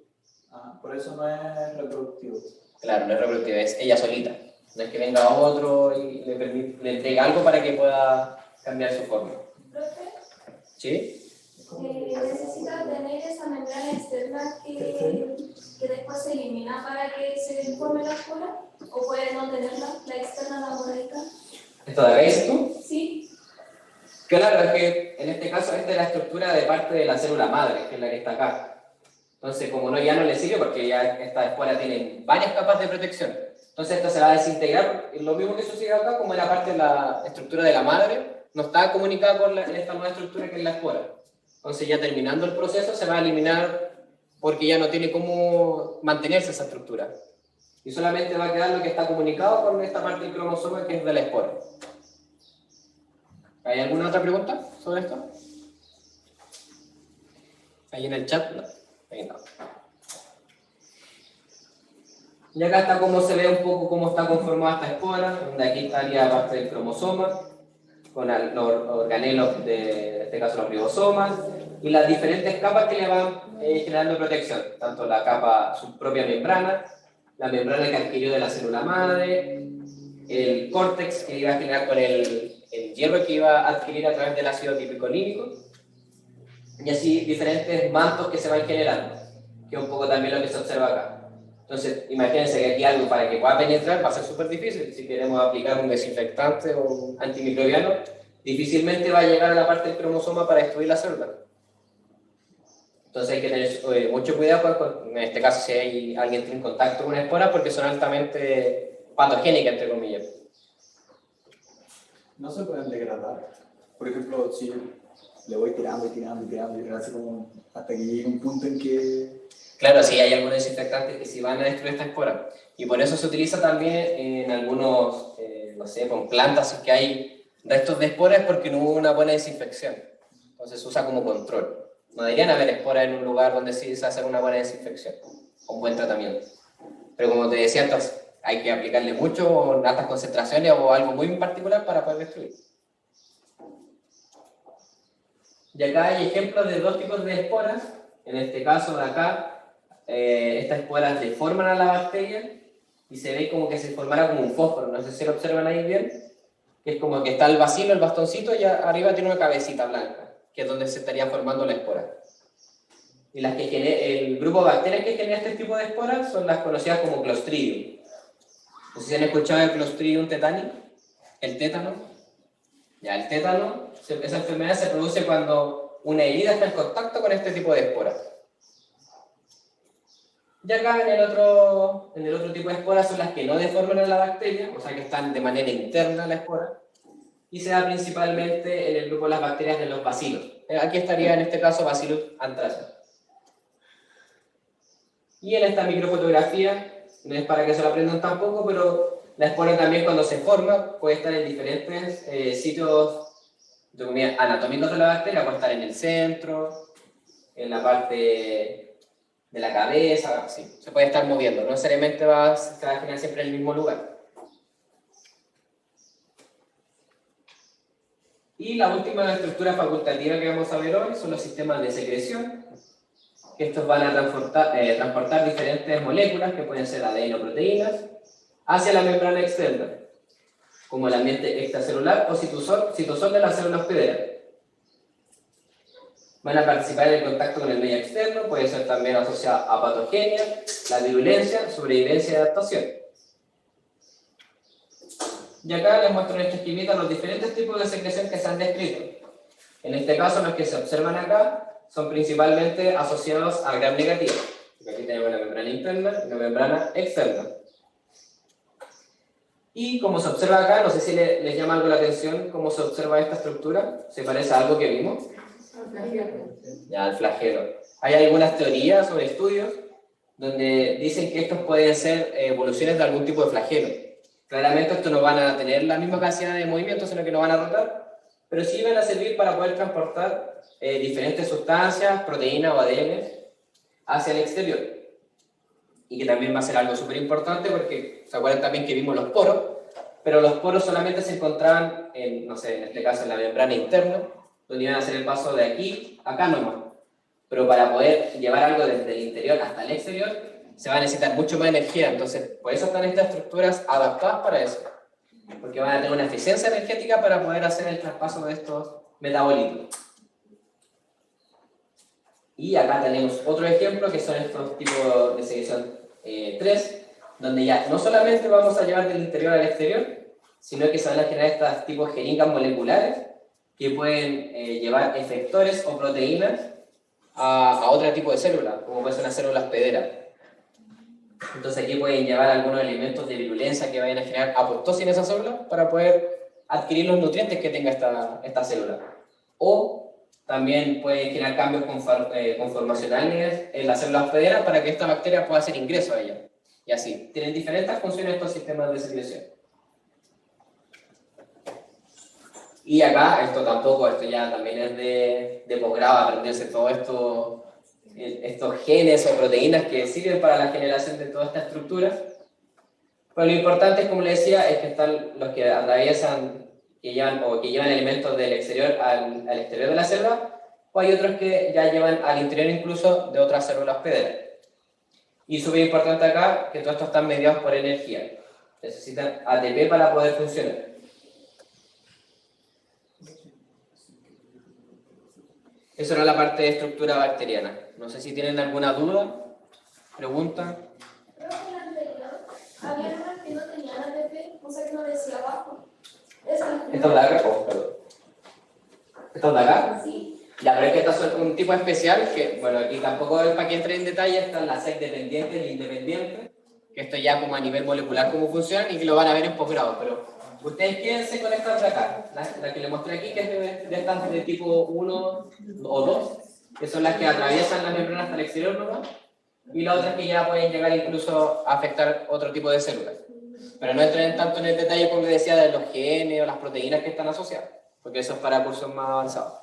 Ah, por eso no es reproductivo.
Claro, no es reproductiva, es ella solita. No es que venga otro y le entregue algo para que pueda cambiar su forma.
Profe,
¿Sí?
necesita tener esa membrana externa que después se elimina para que se forme la espora, o puede no tenerla, la externa, la moradita.
¿Esto de acá dices tú?
Sí,
Claro, es que en este caso esta es la estructura de parte de la célula madre, que es la que está acá. Entonces, como no, ya no le sirve porque ya esta espora tiene varias capas de protección. Entonces, esto se va a desintegrar. Lo mismo que sucede acá, como la parte de la estructura de la madre no está comunicada con esta nueva estructura que es la espora. Entonces, ya terminando el proceso, se va a eliminar porque ya no tiene cómo mantenerse esa estructura. Y solamente va a quedar lo que está comunicado con esta parte del cromosoma que es de la espora. ¿Hay alguna otra pregunta sobre esto? ¿Ahí en el chat? No. Ahí no. Y acá está cómo se ve un poco cómo está conformada esta espora, donde aquí estaría parte del cromosoma, con los organelos en este caso los ribosomas, y las diferentes capas que le van generando protección, tanto la capa, su propia membrana, la membrana que adquirió de la célula madre, el córtex que iba a generar con el hierro que iba a adquirir a través del ácido pipercolínico, y así diferentes mantos que se van generando, que es un poco también lo que se observa acá. Entonces, imagínense que aquí algo para que pueda penetrar va a ser súper difícil. Si queremos aplicar un desinfectante o un antimicrobiano, difícilmente va a llegar a la parte del cromosoma para destruir la célula. Entonces hay que tener mucho cuidado en este caso si hay alguien que tiene contacto con una espora porque son altamente patogénicas, entre comillas.
No se pueden degradar. Por ejemplo, si le voy tirando y tirando y tirando, y así como hasta que llegue un punto en que...
Claro, sí hay algunos desinfectantes que sí van a destruir esta espora. Y por eso se utiliza también en algunos, no sé, con plantas, si es que hay restos de esporas porque no hubo una buena desinfección. Entonces se usa como control. No deberían haber esporas en un lugar donde sí se hace una buena desinfección, con buen tratamiento. Pero como te decía, entonces, hay que aplicarle mucho, en altas concentraciones o algo muy particular para poder destruir. Y acá hay ejemplos de dos tipos de esporas. En este caso de acá, estas esporas deforman a la bacteria y se ve como que se formara como un fósforo. No sé si lo observan ahí bien, que es como que está el bacilo, el bastoncito, y arriba tiene una cabecita blanca, que es donde se estaría formando la espora. Y el grupo de bacterias que genera este tipo de esporas son las conocidas como Clostridium. No sé si han escuchado el Clostridium tetani, el tétano. Ya, el tétano, esa enfermedad se produce cuando una herida está en contacto con este tipo de esporas. Y acá en el otro tipo de esporas son las que no deforman a la bacteria, o sea que están de manera interna a la espora, y se da principalmente en el grupo de las bacterias de los bacilos. Aquí estaría en este caso Bacillus anthracis. Y en esta microfotografía, no es para que se lo aprendan tampoco, pero la espora también cuando se forma puede estar en diferentes sitios anatómicos de la bacteria, puede estar en el centro, en la parte de la cabeza, sí, se puede estar moviendo, no necesariamente va a generar siempre en el mismo lugar. Y la última estructura facultativa que vamos a ver hoy son los sistemas de secreción, que estos van a transportar diferentes moléculas, que pueden ser ADN o proteínas, hacia la membrana externa, como el ambiente extracelular o citosol de la célula hospedera. Van a participar en el contacto con el medio externo, puede ser también asociado a patogenia, la virulencia, sobrevivencia y adaptación. Y acá les muestro en esta esquemita los diferentes tipos de secreción que se han descrito. En este caso, los que se observan acá son principalmente asociados al gram negativo. Aquí tenemos una membrana interna y una membrana externa. Y como se observa acá, no sé si les llama algo la atención cómo se observa esta estructura. ¿Se parece a algo que vimos? Ya, el flagelo. Hay algunas teorías o estudios donde dicen que estos pueden ser evoluciones de algún tipo de flagelo. Claramente estos no van a tener la misma capacidad de movimiento, sino que no van a rotar, pero sí van a servir para poder transportar diferentes sustancias, proteínas o ADN hacia el exterior. Y que también va a ser algo súper importante porque se acuerdan también que vimos los poros, pero los poros solamente se encontraban en, no sé, en este caso en la membrana interna, donde iban a hacer el paso de aquí a acá nomás. Pero para poder llevar algo desde el interior hasta el exterior, se va a necesitar mucho más energía. Entonces, por eso están estas estructuras adaptadas para eso. Porque van a tener una eficiencia energética para poder hacer el traspaso de estos metabolitos. Y acá tenemos otro ejemplo, que son estos tipos de secreción 3, donde ya no solamente vamos a llevar del interior al exterior, sino que se van a generar estos tipos de jeringas moleculares que pueden llevar efectores o proteínas a otro tipo de células, como pueden ser las células hospederas. Entonces aquí pueden llevar algunos elementos de virulencia que vayan a generar apoptosis en esa célula para poder adquirir los nutrientes que tenga esta célula. O también pueden generar cambios conformacionales en las células hospederas para que esta bacteria pueda hacer ingreso a ella. Y así, tienen diferentes funciones estos sistemas de secreción. Y acá, esto ya también es de posgrado, aprenderse todo esto, estos genes o proteínas que sirven para la generación de toda esta estructura. Pero lo importante, como les decía, es que están los que atraviesan, que llevan elementos del exterior al exterior de la célula, o hay otros que ya llevan al interior incluso de otras células hospederas. Y súper importante acá, que todo esto están mediados por energía. Necesitan ATP para poder funcionar. Eso era la parte de estructura bacteriana. No sé si tienen alguna duda, pregunta.
Creo que en la anterior había unas que no tenían ATP, o sea que no decía abajo. ¿Estas
¿Estas de acá? Perdón. ¿Estas de acá?
Sí.
Ya, pero es que estas son un tipo especial que, bueno, aquí tampoco es para que entre en detalle, están las 6 dependientes e independientes, que esto ya como a nivel molecular cómo funcionan y que lo van a ver en posgrado, pero ustedes quédense con estas de acá, la que les mostré aquí, que es de estas de tipo 1 o 2, que son las que atraviesan la membrana hasta el exterior nomás, y las otras que ya pueden llegar incluso a afectar otro tipo de células. Pero no entren tanto en el detalle, como les decía, de los genes o las proteínas que están asociadas, porque eso es para cursos más avanzados.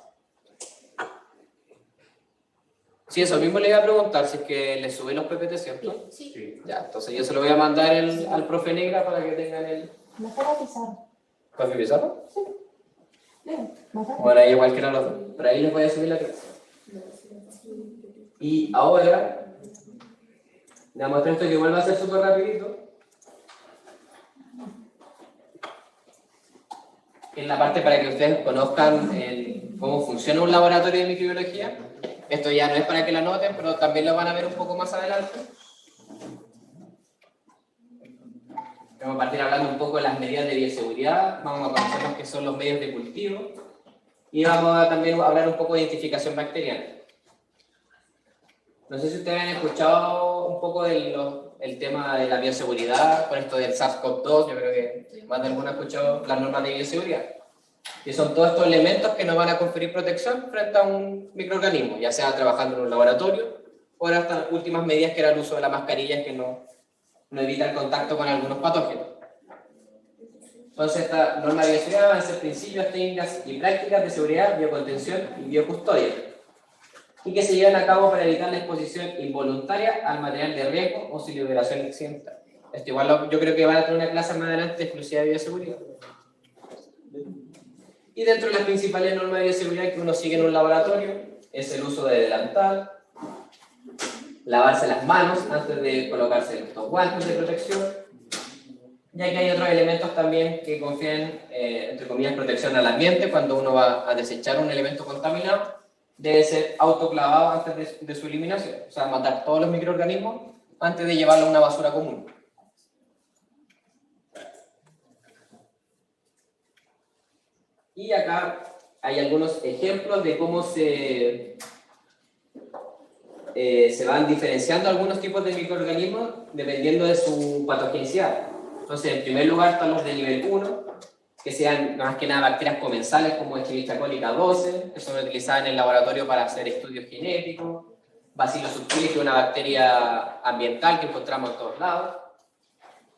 Sí, eso mismo le iba a preguntar, si es que les suben los PPT, ¿cierto?
Sí.
Ya, entonces yo se lo voy a mandar al profe Negra para que tengan el...
Mejor a pizarra.
¿Profe Pizarro?
Mejor.
Bueno, ahí igual que era los dos, pero ahí les voy a subir la clase. Y ahora, les muestro esto que igual va a ser súper rapidito. En la parte para que ustedes conozcan cómo funciona un laboratorio de microbiología. Esto ya no es para que lo anoten, pero también lo van a ver un poco más adelante. Vamos a partir hablando un poco de las medidas de bioseguridad, vamos a conocer lo que son los medios de cultivo y vamos a también hablar un poco de identificación bacteriana. No sé si ustedes han escuchado un poco el tema de la bioseguridad, con esto del SARS-CoV-2, yo creo que más de alguno ha escuchado las normas de bioseguridad. Que son todos estos elementos que nos van a conferir protección frente a un microorganismo, ya sea trabajando en un laboratorio o en estas últimas medidas que era el uso de la mascarilla que no evita el contacto con algunos patógenos. Entonces, esta norma de bioseguridad van a ser principios, técnicas y prácticas de seguridad, biocontención y biocustodia, y que se llevan a cabo para evitar la exposición involuntaria al material de riesgo o sin liberación accidental. Esto igual yo creo que van a tener una clase más adelante exclusiva de bioseguridad. Y dentro de las principales normas de bioseguridad que uno sigue en un laboratorio es el uso de delantal, lavarse las manos antes de colocarse estos guantes de protección, ya que hay otros elementos también que confieren, entre comillas, protección al ambiente. Cuando uno va a desechar un elemento contaminado, debe ser autoclavado antes de su eliminación, o sea, matar todos los microorganismos antes de llevarlo a una basura común. Y acá hay algunos ejemplos de cómo se van diferenciando algunos tipos de microorganismos dependiendo de su patogenicidad. Entonces, en primer lugar están los de nivel 1, que sean más que nada bacterias comensales como Escherichia coli 12, que son utilizadas en el laboratorio para hacer estudios genéticos, Bacillus subtilis, que es una bacteria ambiental que encontramos en todos lados.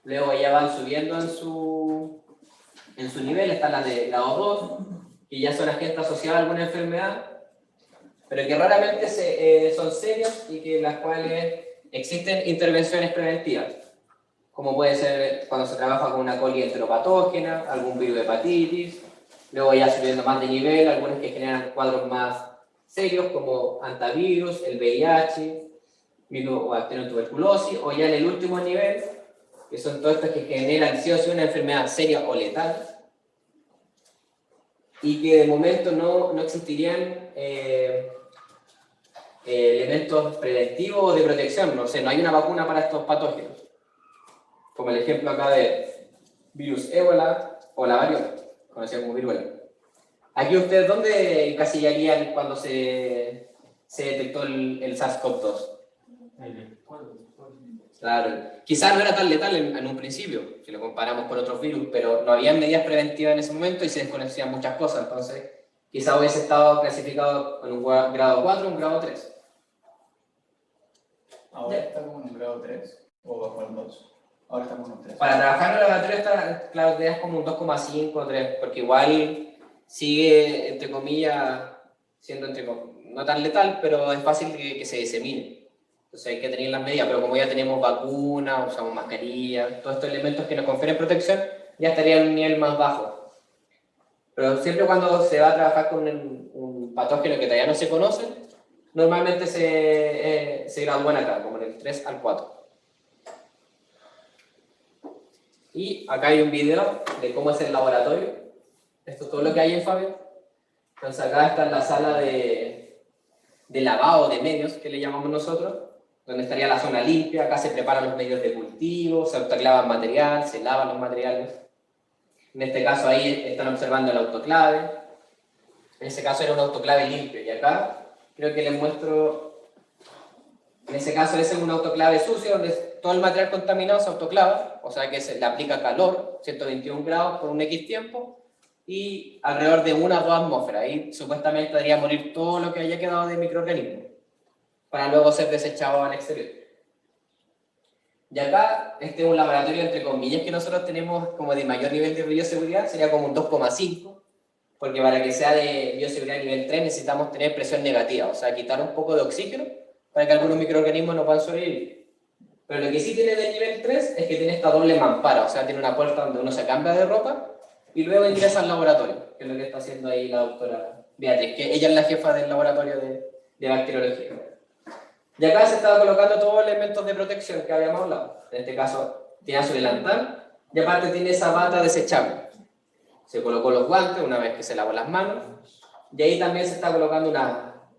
Luego ya van subiendo en su nivel, están las de grado 2, que ya son agentes asociados a alguna enfermedad, pero que raramente son serias y que en las cuales existen intervenciones preventivas, como puede ser cuando se trabaja con una coli enteropatógena, algún virus de hepatitis, luego ya subiendo más de nivel, algunos que generan cuadros más serios como antivirus, el VIH, Mycobacterium tuberculosis, o ya en el último nivel, que son todos estos que generan sí o sí una enfermedad seria o letal, y que de momento no existirían elementos preventivos o de protección. No sé, no hay una vacuna para estos patógenos, como el ejemplo acá de virus ébola o la variola, conocida como viruela. Aquí ustedes, ¿dónde encasillarían cuando se detectó el SARS-CoV-2? Claro, quizás no era tan letal en un principio, si lo comparamos con otros virus, pero no había medidas preventivas en ese momento y se desconocían muchas cosas, entonces quizás hubiese estado clasificado en un grado 4 o un grado 3.
¿Ahora está como en un grado 3 o bajo el 2? Ahora está como en un 3.
Para trabajar en el laboratorio está, claro, te das como un 2,5 o 3, porque igual sigue, entre comillas, siendo no tan letal, pero es fácil que se disemine. Entonces hay que tener las medidas, pero como ya tenemos vacunas, usamos mascarillas, todos estos elementos que nos confieren protección, ya estaría en un nivel más bajo. Pero siempre cuando se va a trabajar con un patógeno que todavía no se conoce, normalmente se gradúan acá, como en el 3 al 4. Y acá hay un video de cómo es el laboratorio. Esto es todo lo que hay en Fabio. Entonces acá está la sala de lavado de medios, que le llamamos nosotros, donde estaría la zona limpia. Acá se preparan los medios de cultivo, se autoclavan material, se lavan los materiales. En este caso ahí están observando el autoclave. En ese caso era un autoclave limpio. Y acá creo que les muestro, en ese caso ese es un autoclave sucio, donde todo el material contaminado se autoclava, o sea que se le aplica calor, 121 grados por un X tiempo, y alrededor de 1 a 2 atmósferas. Ahí supuestamente debería morir todo lo que haya quedado de microorganismos, para luego ser desechado al exterior. Y acá, este es un laboratorio entre comillas que nosotros tenemos como de mayor nivel de bioseguridad, sería como un 2,5, porque para que sea de bioseguridad nivel 3 necesitamos tener presión negativa, o sea, quitar un poco de oxígeno para que algunos microorganismos no puedan sobrevivir. Pero lo que sí tiene de nivel 3 es que tiene esta doble mampara, o sea, tiene una puerta donde uno se cambia de ropa y luego ingresa al laboratorio, que es lo que está haciendo ahí la doctora Beatriz, que ella es la jefa del laboratorio de bacteriología. Y acá se estaba colocando todos los elementos de protección que habíamos hablado. En este caso, tiene su delantal y aparte tiene esa bata desechable. Se colocó los guantes una vez que se lavó las manos y ahí también se está colocando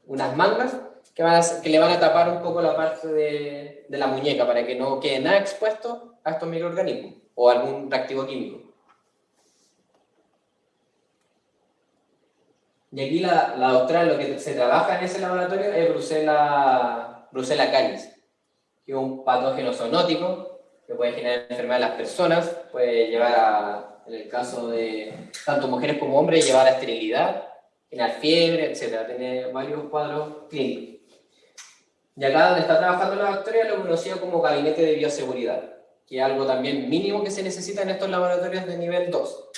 unas mangas que le van a tapar un poco la parte de la muñeca para que no quede nada expuesto a estos microorganismos o algún reactivo químico. Y aquí la doctora, lo que se trabaja en ese laboratorio es Brucella canis, que es un patógeno zoonótico que puede generar enfermedad en las personas, puede llevar en el caso de tanto mujeres como hombres, llevar a esterilidad, generar fiebre, etc. Tiene varios cuadros clínicos. Y acá donde está trabajando la doctora lo conocía como gabinete de bioseguridad, que es algo también mínimo que se necesita en estos laboratorios de nivel 2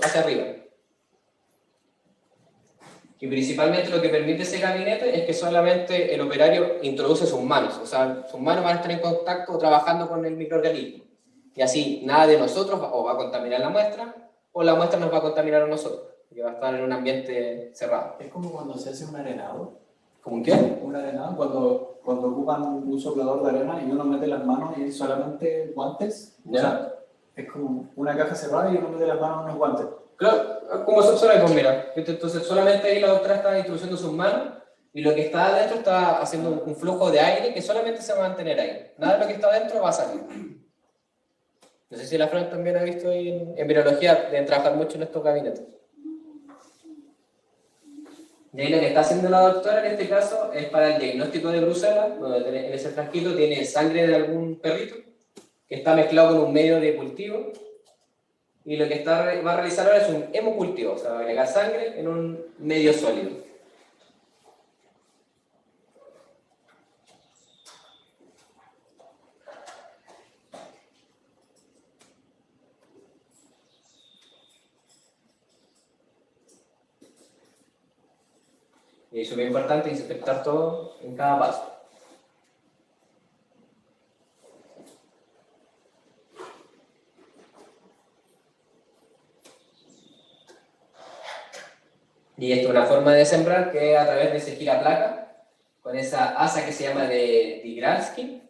hacia arriba. Y principalmente lo que permite ese gabinete es que solamente el operario introduce sus manos, o sea, sus manos van a estar en contacto trabajando con el microorganismo. Y así nada de nosotros o va a contaminar la muestra, o la muestra nos va a contaminar a nosotros, que va a estar en un ambiente cerrado.
Es como cuando se hace un arenado.
¿Cómo qué?
Un arenado, cuando ocupan un soplador de arena y uno mete las manos y solamente guantes.
¿Ya?
O sea, es como una caja cerrada y uno mete las manos en unos guantes.
Claro, como pues mira, entonces solamente ahí la doctora está introduciendo sus manos y lo que está adentro está haciendo un flujo de aire que solamente se va a mantener ahí. Nada de lo que está adentro va a salir. No sé si la Fran también ha visto ahí en virología, deben trabajar mucho en estos gabinetes. Y ahí lo que está haciendo la doctora en este caso es para el diagnóstico de Brucella, donde en ese frasquito tiene sangre de algún perrito que está mezclado con un medio de cultivo. Y lo que va a realizar ahora es un hemocultivo, o sea, va a agregar sangre en un medio sólido. Y es súper importante desinfectar todo en cada paso. Y esto es una forma de sembrar que es a través de ese giraplaca, con esa asa que se llama de Digralski,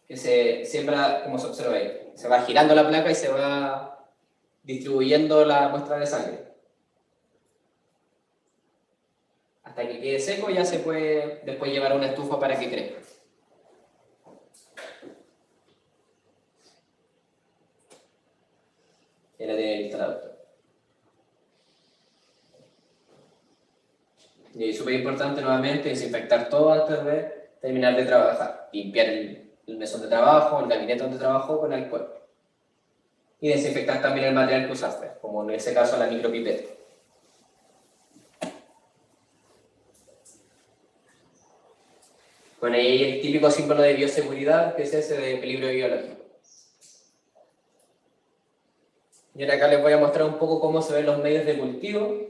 que se siembra como se observa ahí. Se va girando la placa y se va distribuyendo la muestra de sangre. Hasta que quede seco ya se puede después llevar a una estufa para que crezca. Ya la tiene lista la doctora. Y es súper importante nuevamente desinfectar todo antes de terminar de trabajar. Limpiar el mesón de trabajo, el gabinete donde trabajo con alcohol. Y desinfectar también el material que usaste, como en ese caso la micropipeta. Bueno, ahí el típico símbolo de bioseguridad, que es ese de peligro biológico. Y ahora acá les voy a mostrar un poco cómo se ven los medios de cultivo,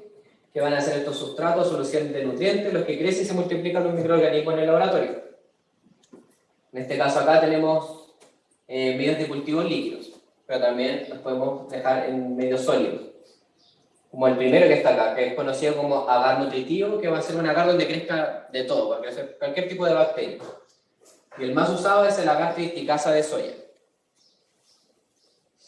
que van a ser estos sustratos, soluciones de nutrientes, los que crecen y se multiplican los microorganismos en el laboratorio. En este caso acá tenemos medios de cultivo líquidos, pero también los podemos dejar en medios sólidos. Como el primero que está acá, que es conocido como agar nutritivo, que va a ser un agar donde crezca de todo, va a crecer cualquier tipo de bacteria. Y el más usado es el agar triticasa de soya.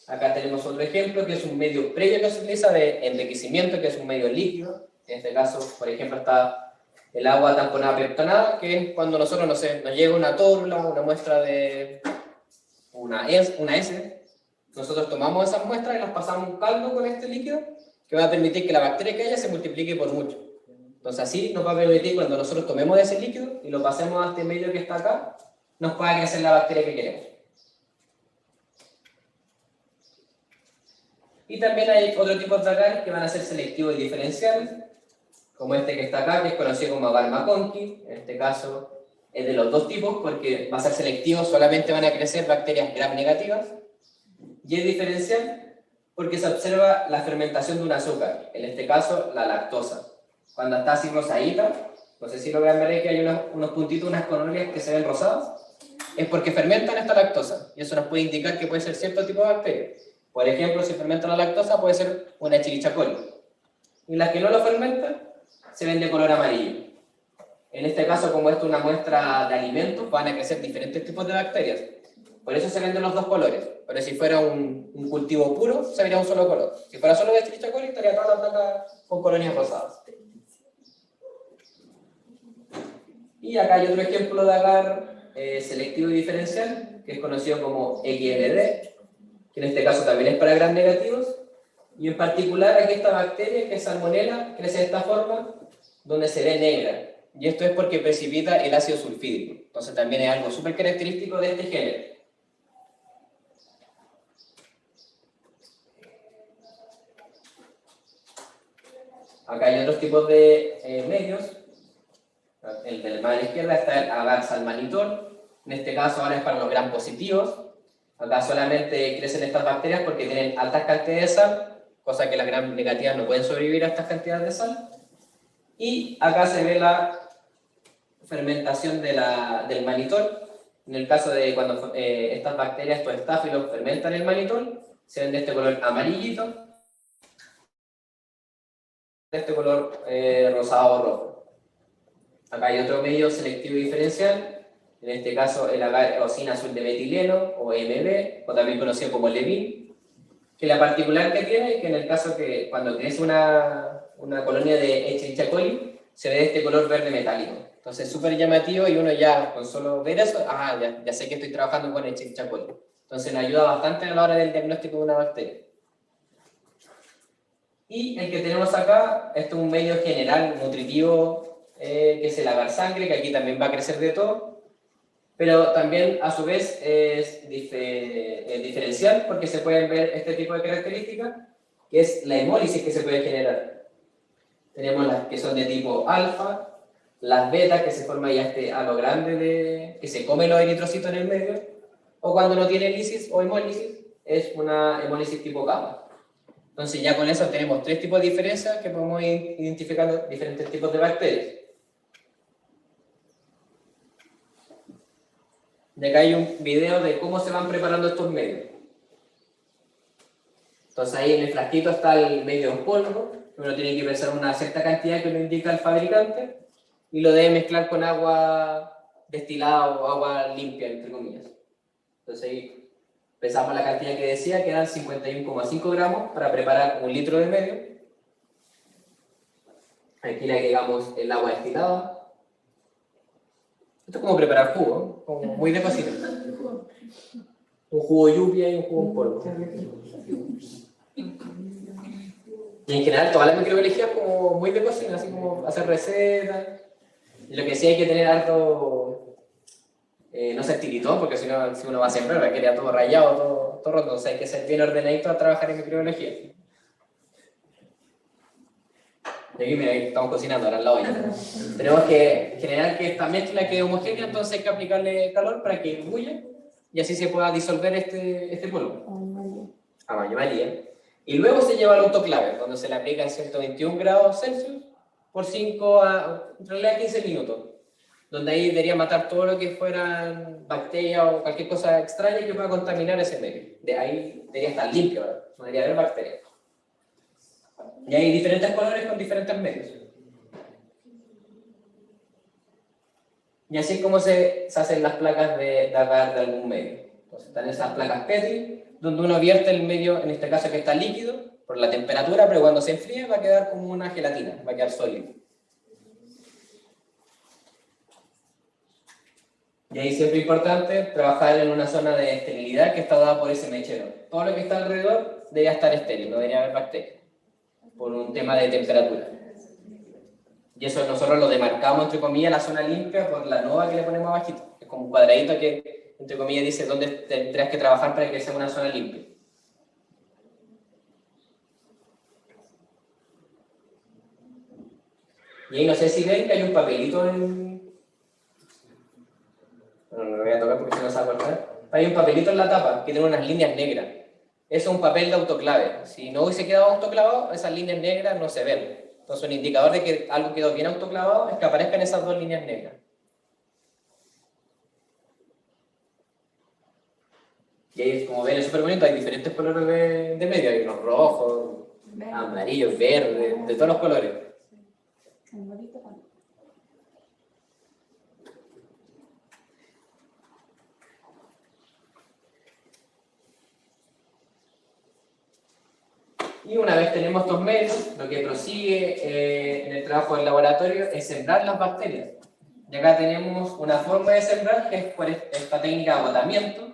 Acá tenemos otro ejemplo, que es un medio previo que se utiliza de enriquecimiento, que es un medio líquido. En este caso, por ejemplo, está el agua tamponada peptonada, que es cuando nosotros, no sé, nos llega una tórula, una muestra de una S. Nosotros tomamos esas muestras y las pasamos a un caldo con este líquido, que va a permitir que la bacteria que haya se multiplique por mucho. Entonces así nos va a permitir, cuando nosotros tomemos ese líquido y lo pasemos a este medio que está acá, nos pueda crecer la bacteria que queremos. Y también hay otro tipo de agares que van a ser selectivos y diferenciales, como este que está acá, que es conocido como agar McConkey. En este caso es de los dos tipos, porque va a ser selectivo, solamente van a crecer bacterias gram negativas, y es diferencial porque se observa la fermentación de un azúcar, en este caso la lactosa. Cuando está así rosadita, no sé si lo vean, veré que hay unos puntitos, unas colonias que se ven rosadas, es porque fermentan esta lactosa, y eso nos puede indicar que puede ser cierto tipo de bacteria. Por ejemplo, si fermenta la lactosa puede ser una Escherichia coli. Y las que no lo fermentan se ven de color amarillo. En este caso, como esto es una muestra de alimentos, van a crecer diferentes tipos de bacterias. Por eso se ven de los dos colores. Pero si fuera un cultivo puro, se vería un solo color. Si fuera solo de Escherichia coli, estaría toda la placa con colonias rosadas. Y acá hay otro ejemplo de agar selectivo y diferencial, que es conocido como XND, que en este caso también es para gram negativos, y en particular aquí esta bacteria, que es Salmonella, crece de esta forma, donde se ve negra, y esto es porque precipita el ácido sulfídrico, entonces también es algo súper característico de este género. Acá hay otros tipos de medios, el del lado de la izquierda está el agar salmanitol, en este caso ahora es para los gram positivos. Acá solamente crecen estas bacterias porque tienen altas cantidades de sal, cosa que las gram negativas no pueden sobrevivir a estas cantidades de sal. Y acá se ve la fermentación del manitol. En el caso de cuando estas bacterias, estos estáfilos, fermentan el manitol, se ven de este color amarillito, de este color rosado o rojo. Acá hay otro medio selectivo y diferencial. En este caso el agar eosina azul de metileno, o MB, o también conocido como Levin, que la particular que tiene es que en el caso que cuando crece una colonia de Escherichia coli, se ve de este color verde metálico. Entonces es súper llamativo y uno ya, con solo ver eso, ya sé que estoy trabajando con Escherichia coli. Entonces nos ayuda bastante a la hora del diagnóstico de una bacteria. Y el que tenemos acá, este es un medio general nutritivo, que es el agar sangre, que aquí también va a crecer de todo. Pero también, a su vez, es diferencial porque se pueden ver este tipo de características que es la hemólisis que se puede generar. Tenemos las que son de tipo alfa, las betas, que se forma ya este halo grande que se come los eritrocitos en el medio, o cuando no tiene lisis o hemólisis, es una hemólisis tipo gamma. Entonces ya con eso tenemos 3 tipos de diferencias que podemos ir identificando diferentes tipos de bacterias. De acá hay un video de cómo se van preparando estos medios. Entonces ahí en el frasquito está el medio en polvo, uno tiene que pesar una cierta cantidad que lo indica el fabricante y lo debe mezclar con agua destilada o agua limpia, entre comillas. Entonces ahí pesamos la cantidad que decía, que eran 51,5 gramos para preparar 1 litro de medio. Aquí le agregamos el agua destilada. Esto es como preparar jugo, como muy de cocina. Un jugo lluvia y un jugo en polvo. Y en general toda la microbiología es como muy de cocina, así como hacer recetas. Y lo que sí hay que tener harto, no ser tiritón, porque si uno va a sembrar, va a quedar todo rayado, todo roto. Entonces hay que ser bien ordenadito a trabajar en microbiología. Y aquí mira, estamos cocinando ahora en la olla. Tenemos que generar que esta mezcla quede homogénea, entonces hay que aplicarle calor para que bulla y así se pueda disolver este polvo. A baño María. Y luego se lleva al autoclave, donde se le aplica en 121 grados Celsius por 5 a 15 minutos. Donde ahí debería matar todo lo que fueran bacterias o cualquier cosa extraña que pueda contaminar ese medio. De ahí debería estar limpio, ¿verdad? No debería haber bacterias. Y hay diferentes colores con diferentes medios. Y así es como se hacen las placas de agar de algún medio. Entonces están esas placas Petri, donde uno vierte el medio, en este caso que está líquido, por la temperatura, pero cuando se enfríe va a quedar como una gelatina, va a quedar sólido. Y ahí siempre es importante trabajar en una zona de esterilidad que está dada por ese mechero. Todo lo que está alrededor debería estar estéril, no debería haber bacterias, por un tema de temperatura. Y eso nosotros lo demarcamos, entre comillas, la zona limpia por la nova que le ponemos abajito. Es como un cuadradito que, entre comillas, dice dónde tendrías que trabajar para que sea una zona limpia. Y ahí no sé si ven que hay un papelito en... Bueno, no lo voy a tocar porque si no se va a cortar. Hay un papelito en la tapa que tiene unas líneas negras. Eso es un papel de autoclave. Si no hubiese quedado autoclavado, esas líneas negras no se ven. Entonces, un indicador de que algo quedó bien autoclavado es que aparezcan esas 2 líneas negras. Y ahí, como ven, es súper bonito. Hay diferentes colores de medio. Hay unos rojos, amarillos, verdes, de todos los colores. Y una vez tenemos estos medios, lo que prosigue en el trabajo del laboratorio es sembrar las bacterias. Y acá tenemos una forma de sembrar que es por esta técnica de agotamiento,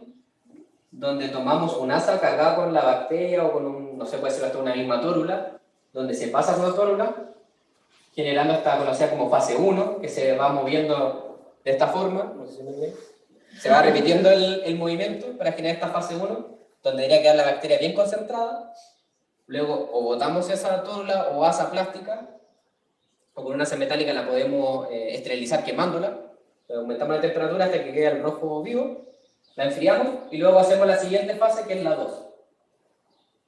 donde tomamos un asa cargada con la bacteria o con un, no sé, puede ser hasta una misma tórula, donde se pasa por la tórula, generando esta conocida como fase 1, que se va moviendo de esta forma, no sé si me ven. Se va repitiendo el movimiento para generar esta fase 1, donde debería quedar la bacteria bien concentrada. Luego o botamos esa tórula o asa plástica, o con una asa metálica la podemos esterilizar quemándola. Aumentamos la temperatura hasta que quede el rojo vivo, la enfriamos y luego hacemos la siguiente fase que es la 2,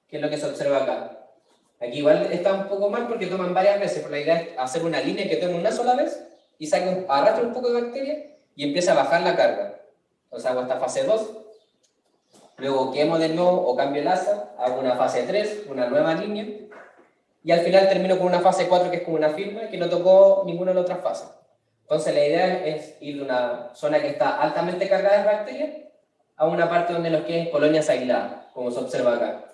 que es lo que se observa acá. Aquí igual está un poco mal porque toman varias veces, pero la idea es hacer una línea que tome una sola vez y arrastre un poco de bacteria y empieza a bajar la carga. Entonces hago esta fase 2. Luego quemo de nuevo o cambio el asa, hago una fase 3, una nueva línea, y al final termino con una fase 4 que es como una firma que no tocó ninguna de las otras fases. Entonces la idea es ir de una zona que está altamente cargada de bacterias a una parte donde nos queden colonias aisladas, como se observa acá.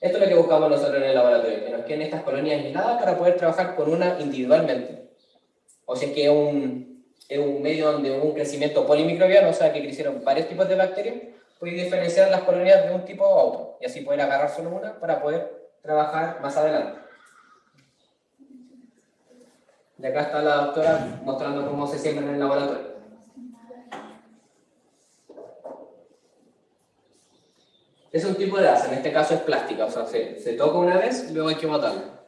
Esto es lo que buscamos nosotros en el laboratorio, que nos queden estas colonias aisladas para poder trabajar con una individualmente. O si es que es un medio donde hubo un crecimiento polimicrobiano, o sea que crecieron varios tipos de bacterias, podéis diferenciar las colonias de un tipo a otro y así poder agarrar solo una para poder trabajar más adelante. Y acá está la doctora mostrando cómo se siembra en el laboratorio. Es un tipo de asa, en este caso es plástica, o sea, se toca una vez y luego hay que botarlo.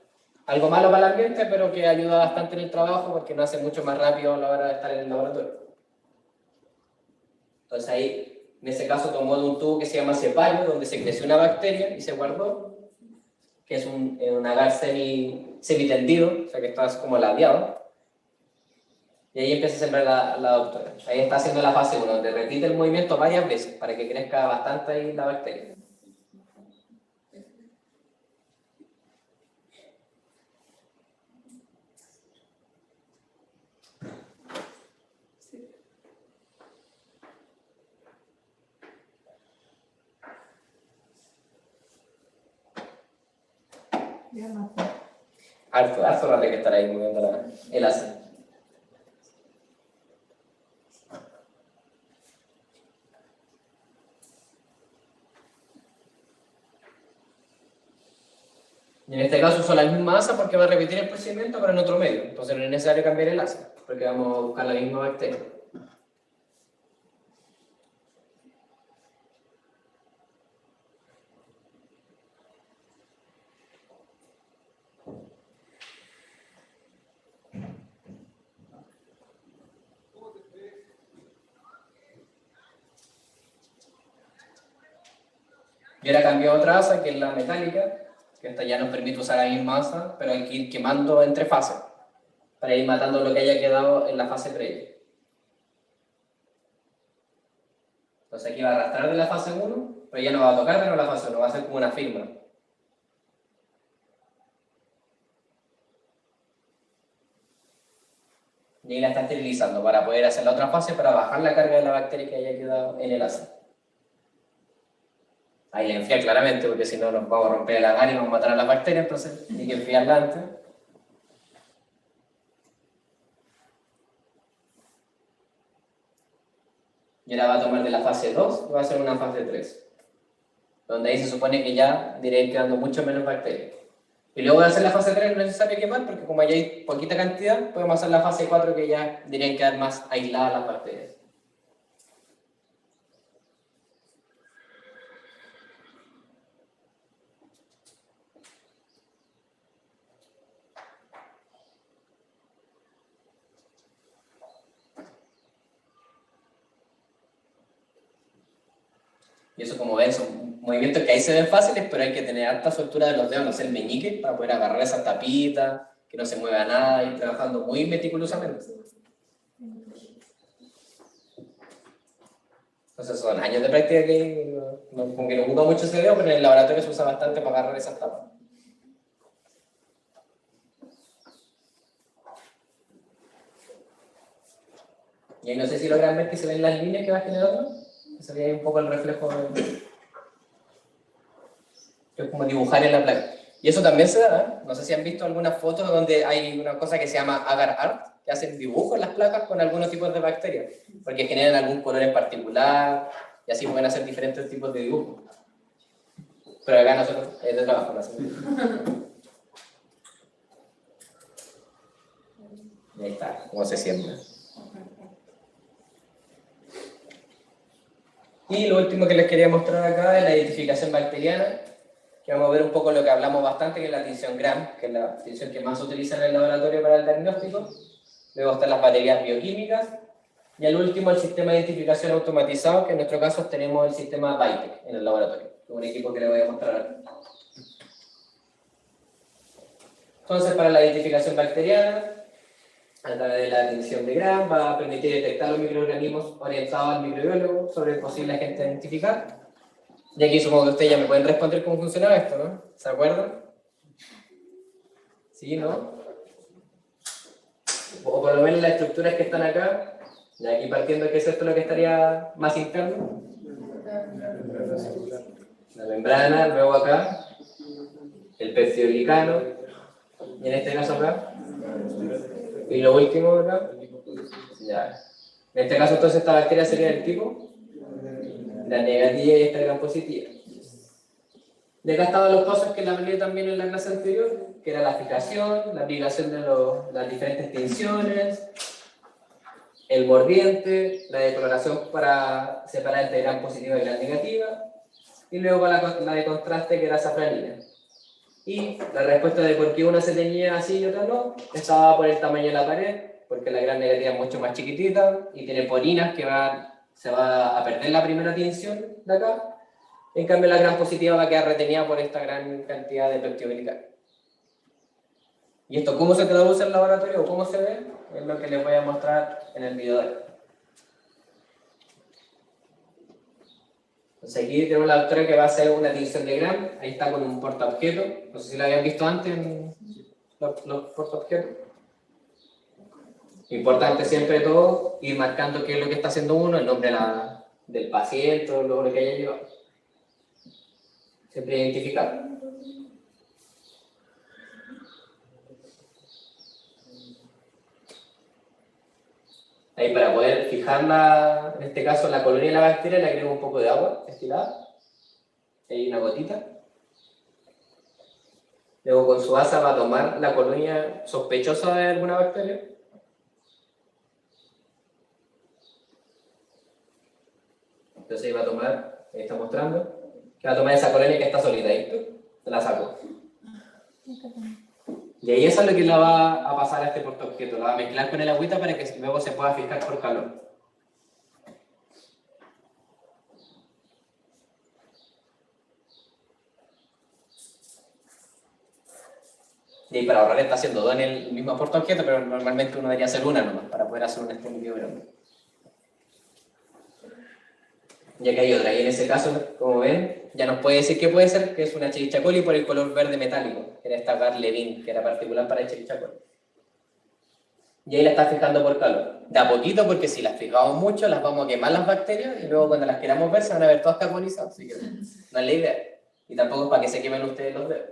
Algo malo para el ambiente, pero que ayuda bastante en el trabajo porque nos hace mucho más rápido a la hora de estar en el laboratorio. Entonces ahí, en ese caso, tomó de un tubo que se llama cepario, donde se creció una bacteria y se guardó, que es un agar semitendido, o sea que está como ladeado. Y ahí empieza a sembrar la doctora. Ahí está haciendo la fase 1, donde repite el movimiento varias veces para que crezca bastante ahí la bacteria.
Ya maté.
Harto rato hay que estar ahí moviendo el asa. Y en este caso uso la misma asa porque va a repetir el procedimiento pero en otro medio. Entonces no es necesario cambiar el asa, porque vamos a buscar la misma bacteria. Y ahora cambié a otra asa que es la metálica, que esta ya nos permite usar la misma asa, pero hay que ir quemando entre fases, para ir matando lo que haya quedado en la fase previa. Entonces aquí va a arrastrar de la fase 1, pero ya no va a tocar de nuevo la fase 1, va a ser como una firma. Y ahí la está esterilizando para poder hacer la otra fase para bajar la carga de la bacteria que haya quedado en el asa. Ahí la enfría claramente, porque si no nos vamos a romper el agar y vamos a matar a las bacterias, entonces hay que enfriarla antes. Y ahora va a tomar de la fase 2 y va a hacer una fase 3, donde ahí se supone que ya irán quedando mucho menos bacterias. Y luego de hacer la fase 3 no es necesario quemar, porque como ya hay poquita cantidad, podemos hacer la fase 4 que ya dirían quedar más aisladas las bacterias. Y eso, como ven, son movimientos que ahí se ven fáciles, pero hay que tener alta soltura de los dedos, no ser meñique, para poder agarrar esa tapita, que no se mueva nada, y trabajando muy meticulosamente. Entonces son años de práctica que como que no ocupa mucho ese dedo, pero en el laboratorio se usa bastante para agarrar esas tapas. Y ahí no sé si logran ver que se ven las líneas que va generando. Se ve ahí un poco el reflejo que es como dibujar en la placa. Y eso también se da, ¿eh? No sé si han visto algunas fotos donde hay una cosa que se llama agar art, que hacen dibujos en las placas con algunos tipos de bacterias, porque generan algún color en particular, y así pueden hacer diferentes tipos de dibujos. Pero acá nosotros es de trabajo, ¿no? Y ahí está, cómo se siembra. Y lo último que les quería mostrar acá es la identificación bacteriana, que vamos a ver un poco lo que hablamos bastante, que es la tinción Gram, que es la tinción que más se utiliza en el laboratorio para el diagnóstico. Luego están las baterías bioquímicas. Y al último, el sistema de identificación automatizado, que en nuestro caso tenemos el sistema Vitek en el laboratorio, un equipo que les voy a mostrar ahora. Entonces, para la identificación bacteriana, a través de la tinción de Gram, va a permitir detectar los microorganismos orientados al microbiólogo sobre el posible agente a identificar. Y aquí supongo que ustedes ya me pueden responder cómo funcionaba esto, ¿no? ¿Se acuerdan? ¿Sí, no? O por lo menos las estructuras que están acá. Y aquí partiendo que es esto lo que estaría más interno. La membrana, luego acá, el peptidoglicano, y en este caso acá. Y lo último acá. Ya. En este caso entonces esta bacteria sería del tipo la negativa y esta gran positiva. De acá estaban los pasos que la hablé también en la clase anterior, que era la fijación, la aplicación de las diferentes tensiones, el mordiente, la decoloración para separar entre gran positiva y gran negativa, y luego la de contraste que era safranina. Y la respuesta de por qué una se teñía así y otra no, estaba por el tamaño de la pared, porque la gran negativa es mucho más chiquitita y tiene porinas que se va a perder la primera tinción de acá. En cambio, la gran positiva va a quedar retenida por esta gran cantidad de peptidoglicano. ¿Y esto cómo se traduce en el laboratorio o cómo se ve? Es lo que les voy a mostrar en el video de hoy. Entonces aquí tenemos la doctora que va a hacer una tinción de Gram. Ahí está con un portaobjeto. No sé si lo habían visto antes en los portaobjetos. Importante siempre de todo ir marcando qué es lo que está haciendo uno, el nombre del paciente o lo que haya llevado. Siempre identificar. Ahí para poder fijar en este caso la colonia de la bacteria le agrego un poco de agua destilada. Ahí una gotita. Luego con su asa va a tomar la colonia sospechosa de alguna bacteria. Entonces ahí va a tomar, ahí está mostrando, que va a tomar esa colonia que está solita, ahí, se la saco. Y ahí eso es lo que la va a pasar a este portaobjeto, la va a mezclar con el agüita para que luego se pueda fijar por calor. Y ahí para ahorrar está haciendo dos en el mismo portaobjeto, pero normalmente uno debería hacer una nomás para poder hacer un extendido grande. Ya que hay otra, y en ese caso, como ven, ya nos puede decir qué puede ser, que es una Escherichia coli por el color verde metálico, que era esta Gar-Levin, que era particular para Escherichia coli. Y ahí la está fijando por calor. De a poquito, porque si las fijamos mucho, las vamos a quemar las bacterias, y luego cuando las queramos ver, se van a ver todas carbonizadas, así que no es la idea. Y tampoco es para que se quemen ustedes los dedos.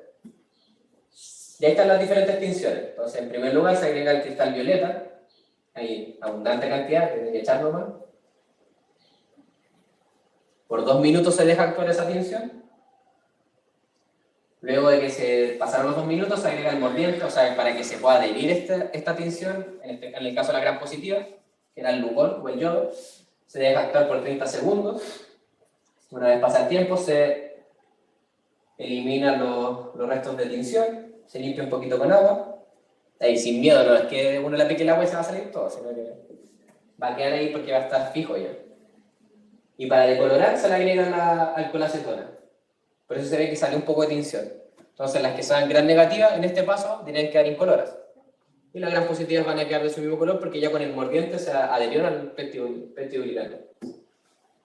Y ahí están las diferentes tinciones. Entonces, en primer lugar, se agrega el cristal violeta, hay abundante cantidad, que hay que echar nomás. Por 2 minutos se deja actuar esa tinción. Luego de que se pasaron los 2 minutos, se agrega el mordiente, o sea, para que se pueda adherir esta tinción, en el caso de la gran positiva, que era el glucol o el yodo, se deja actuar por 30 segundos. Una vez pasa el tiempo, se eliminan los restos de tinción, se limpia un poquito con agua. Ahí sin miedo, no es que uno le pique el agua y se va a salir todo, sino que va a quedar ahí porque va a estar fijo ya. Y para decolorar se le agrega la alcoholacetona. Por eso se ve que sale un poco de tinción. Entonces las que sean gran negativas en este paso tienen que quedar incoloras. Y las gran positivas van a quedar de su mismo color porque ya con el mordiente se adherió al peptidoglicano.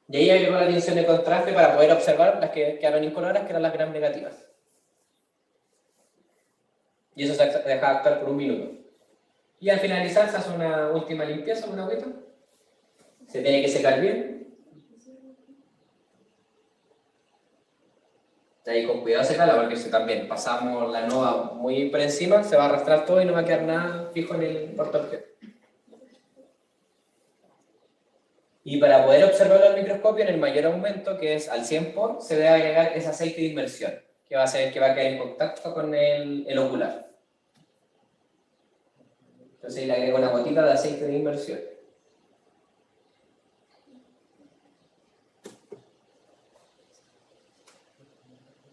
Y ahí agregó la tinción de contraste para poder observar las que quedaron incoloras, que eran las gran negativas. Y eso se deja actuar por 1 minuto. Y al finalizar se hace una última limpieza con agüita. Se tiene que secar bien. Ahí con cuidado secarla, porque si también pasamos la nova muy por encima, se va a arrastrar todo y no va a quedar nada fijo en el portaobjeto. Y para poder observarlo al microscopio en el mayor aumento, que es al 100 por, se debe agregar ese aceite de inmersión, que va a ser el que va a quedar en contacto con el ocular. Entonces ahí le agrego una gotita de aceite de inmersión.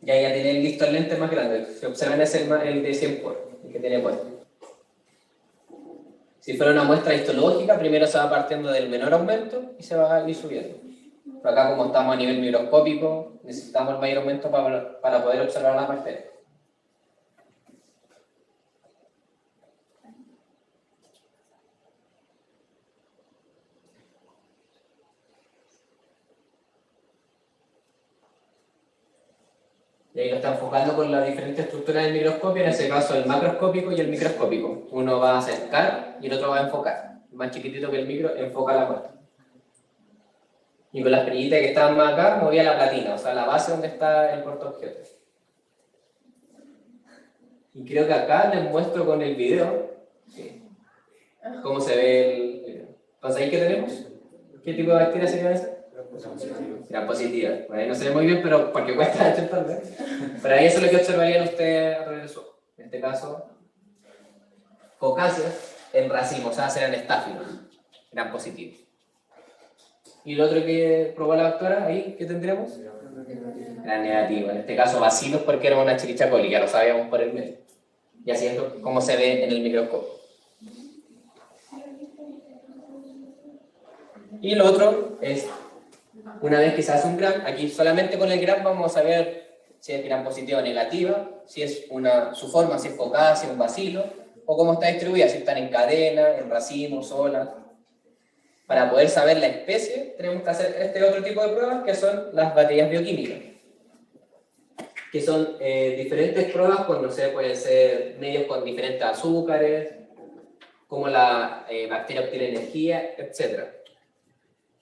Y ahí ya tienen listo el lente más grande. Si observan es el de 100 por, el que tiene puesto. Si fuera una muestra histológica, primero se va partiendo del menor aumento y se va a ir subiendo. Pero acá como estamos a nivel microscópico, necesitamos el mayor aumento para poder observar las bacterias. Y ahí lo está enfocando con las diferentes estructuras del microscopio, en ese caso el macroscópico y el microscópico. Uno va a acercar y el otro va a enfocar. El más chiquitito que el micro enfoca la muestra. Y con las perillitas que estaban más acá, movía la platina, o sea, la base donde está el portaobjeto. Y creo que acá les muestro con el video cómo se ve el video. Entonces, ¿ahí qué tenemos? ¿Qué tipo de bacteria sería esa? Gran positiva. Por ahí no se ve muy bien, pero porque cuesta entender. Pero ahí eso es lo que observarían ustedes a través del suelo. En este caso, focáceas en racimo, o sea, serán estáfilos. Gran positivos. Y lo otro que probó la doctora, ahí, ¿qué tendremos? Era negativo. En este caso, bacilos porque era una Escherichia coli, ya lo sabíamos por el medio. Y así es como se ve en el microscopio. Y lo otro es, una vez que se hace un gram, aquí solamente con el gram vamos a ver si es gram positiva o negativa, si es su forma, si es focada, si es un bacilo, o cómo está distribuida, si están en cadena, en racimos, solas. Para poder saber la especie, tenemos que hacer este otro tipo de pruebas, que son las baterías bioquímicas, que son diferentes pruebas con, no sé, pueden ser medios con diferentes azúcares, como la bacteria obtiene energía, etc.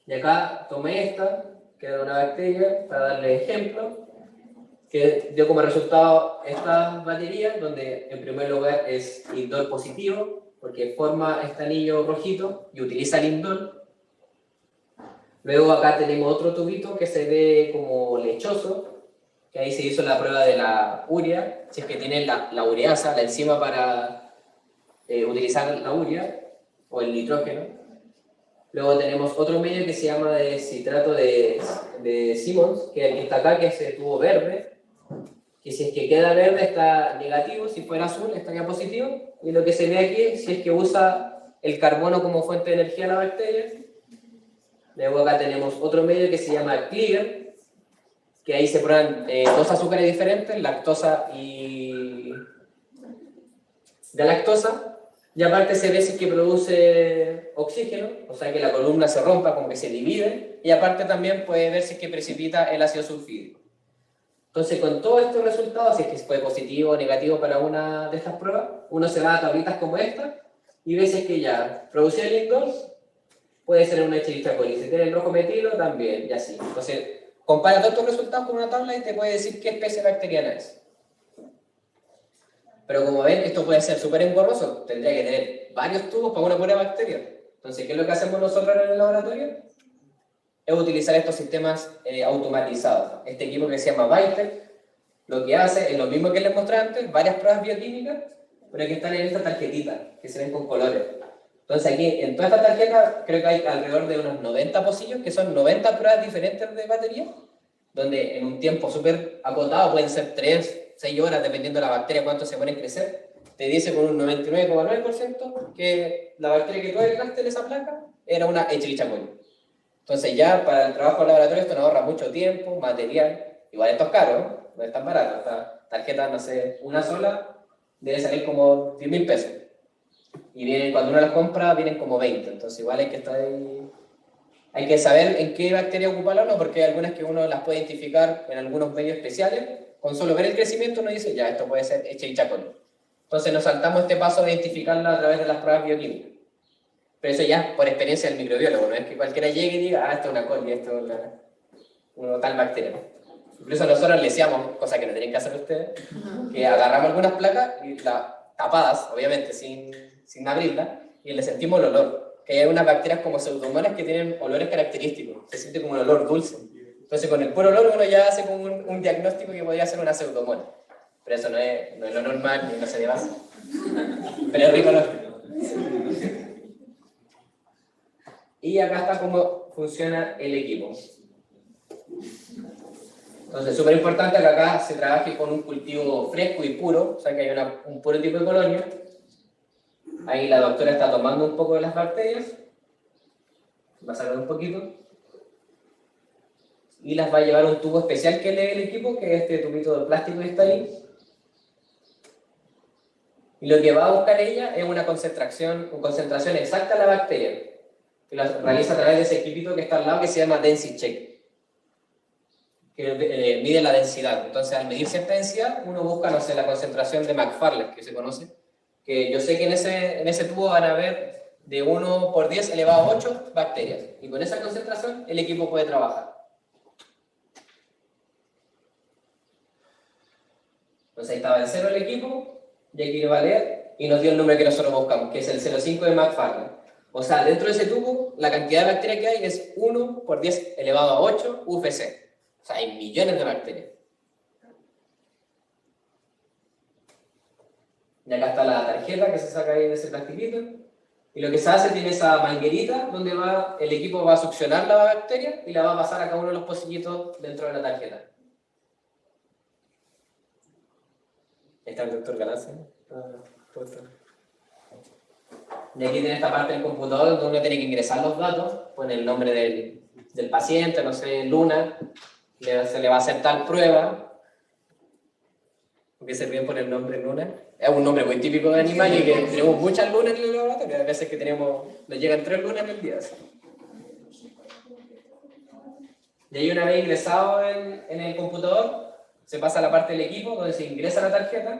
Y acá tomé esta, que era una bacteria, para darle ejemplo, que dio como resultado esta batería, donde en primer lugar es indol positivo, porque forma este anillo rojito y utiliza el indol. Luego acá tenemos otro tubito que se ve como lechoso, que ahí se hizo la prueba de la urea, si es que tiene la ureasa, la enzima para utilizar la urea, o el nitrógeno. Luego tenemos otro medio que se llama de citrato de Simmons, que es el que está acá, que es el tubo verde, que si es que queda verde está negativo, si fuera azul estaría positivo, y lo que se ve aquí, si es que usa el carbono como fuente de energía de la bacteria. Luego acá tenemos otro medio que se llama Cleaver, que ahí se prueban dos azúcares diferentes, lactosa y galactosa, y aparte se ve si es que produce oxígeno, o sea que la columna se rompa, como que se divide, y aparte también puede ver si es que precipita el ácido sulfídrico. Entonces, con todos estos resultados, si es que fue positivo o negativo para una de estas pruebas, uno se va a tablitas como esta y ve si es que ya producir el indol puede ser una Escherichia coli. Si tiene el rojo metilo, también, y así. Entonces, compara todos estos resultados con una tabla y te puede decir qué especie bacteriana es. Pero como ven, esto puede ser súper engorroso. Tendría que tener varios tubos para una pura bacteria. Entonces, ¿qué es lo que hacemos nosotros en el laboratorio? Es utilizar estos sistemas automatizados. Este equipo que se llama Vitek, lo que hace es lo mismo que les mostré antes, varias pruebas bioquímicas, pero que están en esta tarjetita, que se ven con colores. Entonces aquí, en toda esta tarjeta, creo que hay alrededor de unos 90 pocillos, que son 90 pruebas diferentes de batería, donde en un tiempo súper acotado, pueden ser 3, 6 horas, dependiendo de la bacteria, cuánto se pone a crecer, te dice con un 99,9% que la bacteria que tú agregaste en esa placa era una Escherichia coli. Entonces ya para el trabajo en laboratorio esto nos ahorra mucho tiempo, material, igual esto es caro, no es tan barato, esta tarjeta, no sé, una sola debe salir como 10.000 pesos. Y vienen, cuando uno las compra, vienen como 20, entonces igual hay que estar ahí, hay que saber en qué bacteria ocuparla o no, porque hay algunas que uno las puede identificar en algunos medios especiales, con solo ver el crecimiento uno dice, ya, esto puede ser Escherichia coli. Entonces nos saltamos este paso de identificarla a través de las pruebas bioquímicas. Pero eso ya por experiencia del microbiólogo, no es que cualquiera llegue y diga, esto es una coli, esto es una tal bacteria. Incluso nosotros le decíamos, cosa que no tienen que hacer ustedes, que agarramos algunas placas y las tapadas, obviamente, sin abrirlas, y le sentimos el olor. Que hay unas bacterias como pseudomonas que tienen olores característicos, se siente como un olor dulce. Entonces con el puro olor uno ya hace como un diagnóstico que podría ser una pseudomona. Pero eso no es lo normal, ni no se debe hacer. Pero es rico, ¿no? Y acá está cómo funciona el equipo. Entonces, súper importante que acá se trabaje con un cultivo fresco y puro, o sea que hay un puro tipo de colonia. Ahí la doctora está tomando un poco de las bacterias, va a sacar un poquito, y las va a llevar a un tubo especial que lee el equipo, que es este tubito de plástico que está ahí. Y lo que va a buscar ella es una concentración exacta de la bacteria, que la realiza a través de ese equipito que está al lado que se llama Density Check, que mide la densidad. Entonces, al medir cierta densidad, uno busca, no sé, la concentración de McFarlane, que se conoce, que yo sé que en ese tubo van a haber de 1 por 10 elevado a 8 bacterias. Y con esa concentración, el equipo puede trabajar. Entonces, ahí estaba el 0 del equipo, y aquí lo va a leer, y nos dio el número que nosotros buscamos, que es el 0,5 de McFarlane. O sea, dentro de ese tubo, la cantidad de bacterias que hay es 1 por 10 elevado a 8 UFC. O sea, hay millones de bacterias. Y acá está la tarjeta que se saca ahí de ese plastiquito. Y lo que se hace, tiene esa manguerita donde el equipo va a succionar la bacteria y la va a pasar a cada uno de los pocillitos dentro de la tarjeta. Está el doctor Galacia. Y aquí tiene esta parte del computador donde uno tiene que ingresar los datos, pone el nombre del paciente, no sé, Luna, se le va a hacer tal prueba, porque se bien poner el nombre Luna. Es un nombre muy típico de animal y que tenemos muchas lunas en el laboratorio, a veces que nos llegan 3 lunas en el día. Así. Y ahí una vez ingresado en el computador, se pasa a la parte del equipo donde se ingresa la tarjeta.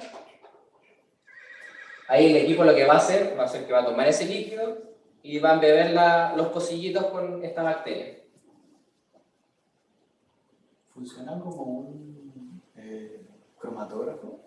Ahí el equipo lo que va a hacer que va a tomar ese líquido y va a beber los pocillitos con esta bacteria.
¿Funciona como un cromatógrafo?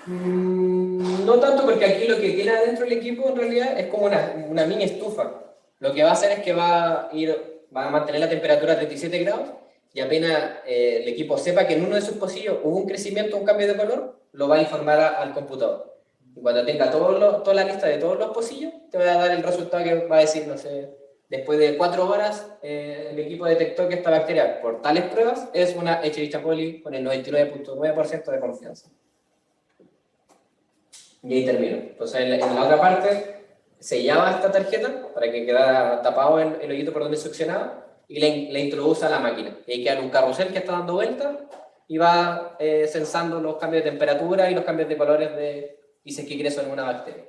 No tanto, porque aquí lo que tiene adentro el equipo en realidad es como una mini estufa. Lo que va a hacer es que va a mantener la temperatura a 37 grados y apenas el equipo sepa que en uno de sus pocillos hubo un crecimiento, un cambio de color, lo va a informar al computador. Y cuando tenga toda la lista de todos los pocillos, te va a dar el resultado que va a decir, no sé, después de 4 horas, el equipo detectó que esta bacteria, por tales pruebas, es una Escherichia coli con el 99.9% de confianza. Y ahí termino. Entonces, en la otra parte, sellaba esta tarjeta para que quedara tapado el hoyito por donde succionaba y le introduce a la máquina. Y ahí queda un carrusel que está dando vueltas y va sensando los cambios de temperatura y los cambios de colores y si es que ingresó en una bacteria.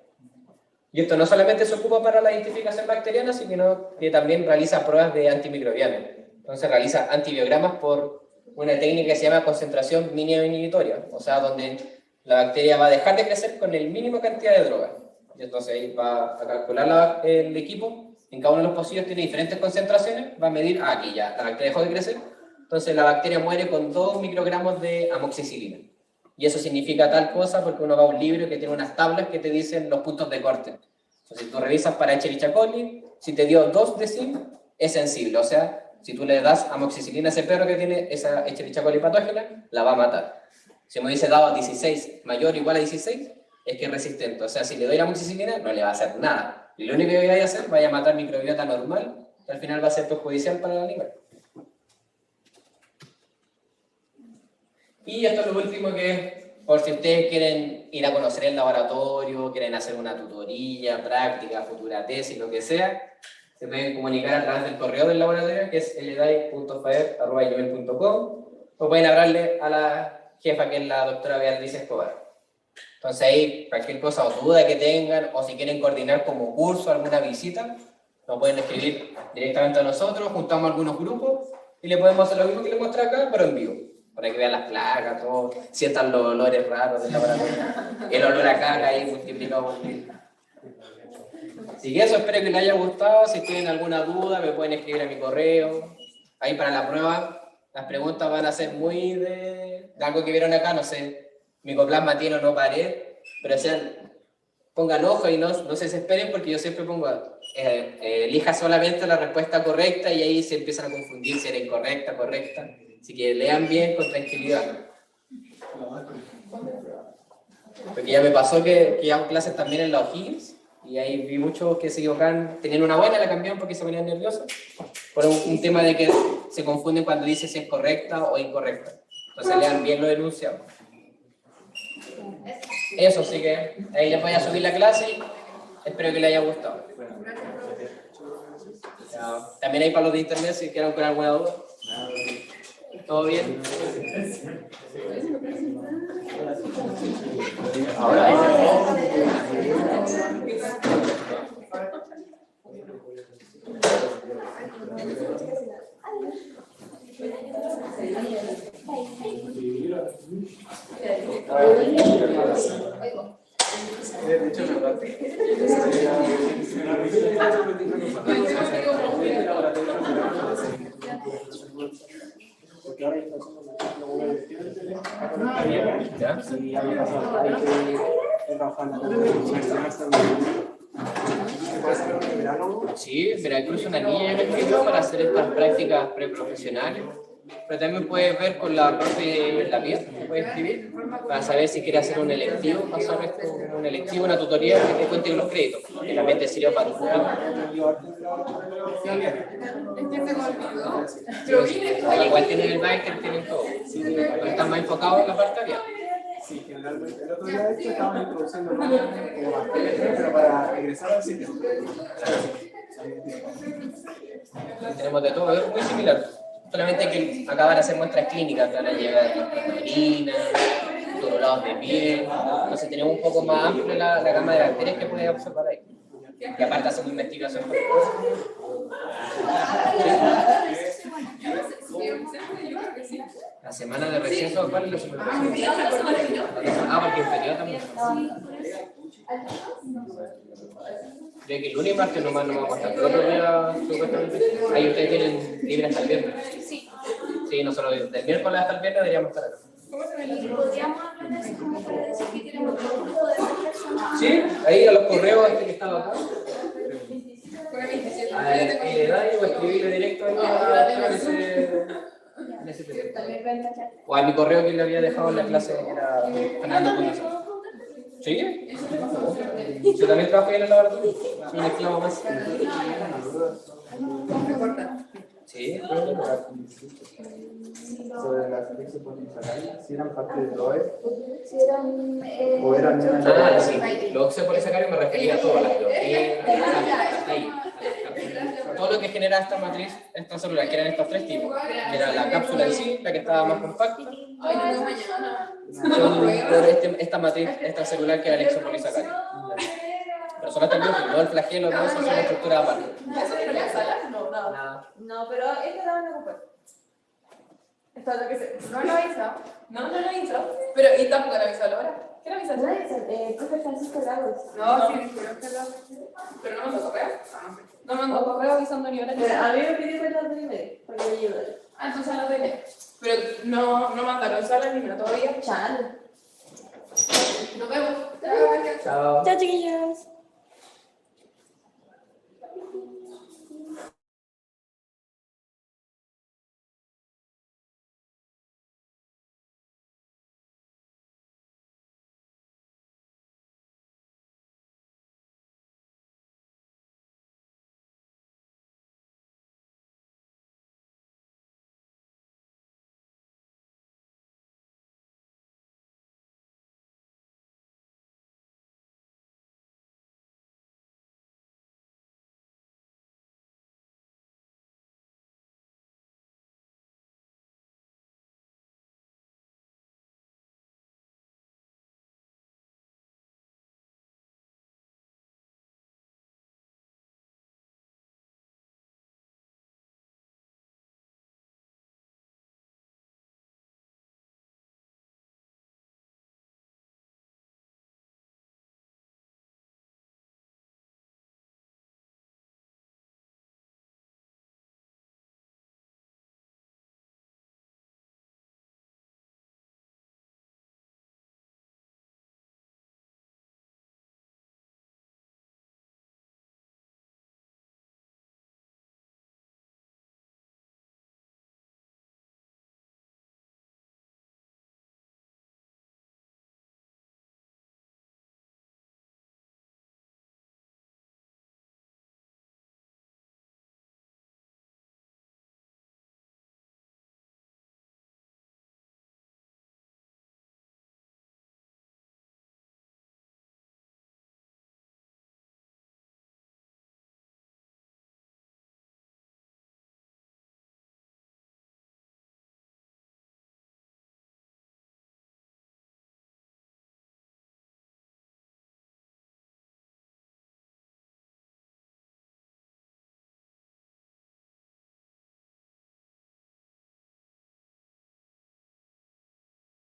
Y esto no solamente se ocupa para la identificación bacteriana, sino que también realiza pruebas de antimicrobianos. Entonces realiza antibiogramas por una técnica que se llama concentración mínima inhibitoria, o sea, donde la bacteria va a dejar de crecer con el mínimo cantidad de droga. Y entonces ahí va a calcular el equipo, en cada uno de los pocillos tiene diferentes concentraciones, va a medir, aquí ya, la bacteria dejó de crecer, entonces la bacteria muere con 2 microgramos de amoxicilina. Y eso significa tal cosa porque uno va a un libro que tiene unas tablas que te dicen los puntos de corte. Entonces, si tú revisas para Escherichia coli, si te dio 2 de zinc, es sensible. O sea, si tú le das amoxicilina a ese perro que tiene esa Escherichia coli patógena, la va a matar. Si me hubiese dado 16 mayor o igual a 16, es que es resistente. O sea, si le doy la amoxicilina, no le va a hacer nada. Y lo único que voy a hacer, vaya a matar microbiota normal, que al final va a ser perjudicial para el animal. Y esto es lo último que, por si ustedes quieren ir a conocer el laboratorio, quieren hacer una tutoría, práctica, futura tesis, lo que sea, se pueden comunicar a través del correo del laboratorio, que es ldai.faer@gmail.com, o pueden hablarle a la jefa, que es la doctora Beatriz Escobar. Entonces ahí, cualquier cosa o duda que tengan, o si quieren coordinar como curso, alguna visita, nos pueden escribir directamente a nosotros, juntamos algunos grupos, y le podemos hacer lo mismo que les mostré acá, pero en vivo. Para que vean las placas, todo, sientan los olores raros del laboratorio. El olor a caca ahí multiplicado por 1000. Así que eso, espero que les haya gustado. Si tienen alguna duda, me pueden escribir a mi correo. Ahí para la prueba, las preguntas van a ser muy de algo que vieron acá, no sé, micoplasma tiene o no pared, pero pongan ojo y no se desesperen, porque yo siempre pongo, elija solamente la respuesta correcta y ahí se empiezan a confundir si era incorrecta, correcta. Así que lean bien con tranquilidad. Porque ya me pasó que hago clases también en la O'Higgins y ahí vi muchos que se equivocan, tenían una buena, la cambiaron porque se ponían nerviosos, por un tema de que se confunden cuando dice si es correcta o incorrecta. Entonces lean bien lo denunciado. Eso, así que ahí les voy a subir la clase y espero que les haya gustado. También hay para los de internet si quedan con alguna duda. ¿Todo bien?
Porque ahora está haciendo una
¿Ya?
y hay que trabajar
Sí, Veracruz es una niña que me escribió para hacer estas prácticas preprofesionales. pero también puedes ver con la parte de la PIA, que puedes escribir, para saber si quieres hacer un electivo, pasar esto como un electivo, una tutoría que te cuente con los créditos, que también te sirve para tu futuro. Ahí igual tienen el Biker, tienen todo, pero están más enfocados en la parte de PIA.
Sí, generalmente. El otro día de hecho estaban introduciendo como materia, pero para egresar al sitio.
Tenemos de todo, es muy similar. Solamente que acá van a hacer muestras clínicas, van a llevar muestras de orina, torulados de piel. Entonces tenemos un poco más amplia la gama de bacterias que puedes observar ahí. Y aparte hacemos investigación. La semana de receso, ¿cuál es la semana de receso? Porque en periodo también. Creo que el lunes y martes nomás no vamos a estar, pero otro día supuestamente. Ahí ustedes tienen libre hasta el viernes. Sí, nosotros del miércoles hasta el viernes deberíamos estar acá.
¿Y podríamos hablar de eso como para decir que queremos un grupo de 2 personas?
Sí, ahí a los correos que estaba acá. Le da o escribirle directo ahí en ese teléfono. O a mi correo que le había dejado en la clase, que era Fernando Punazar. ¿Sí? Yo también trabajé en el laboratorio. Soy un esclavo más. Sí,
Sobre las exopolisacáridas, si eran parte del DOE
Si eran,
o eran
Ah, sí. Los oxopolisacáridos me refería a todas las ahí. Todo lo que genera esta matriz, esta célula, que eran estos 3 tipos. Que era la cápsula en sí, la que estaba más compacta. Por esta matriz extracelular que era el exopolisacárido. Pero solo hasta el gluten, no el flagelo, no, eso es una estructura aparte.
¿Eso viene en la sala? No,
Nada.
no, pero este la van a ocupar. Esto es lo que se... No lo avisó. No lo avisó. Pero, ¿y tampoco lo avisó Laura? ¿Qué lo avisó?
Profe Francisco Lagos.
No, sí, creo que lo... ¿Pero no mandó correo? No mandó correo avisando ni hora ni
Pero
hora.
a mí me pidió las 2:30 para que me ayudara.
Ah, entonces no tenía. Pero no mandaron sala ni nada todavía.
Chale.
Nos vemos.
Chao.
Chao, chiquillos.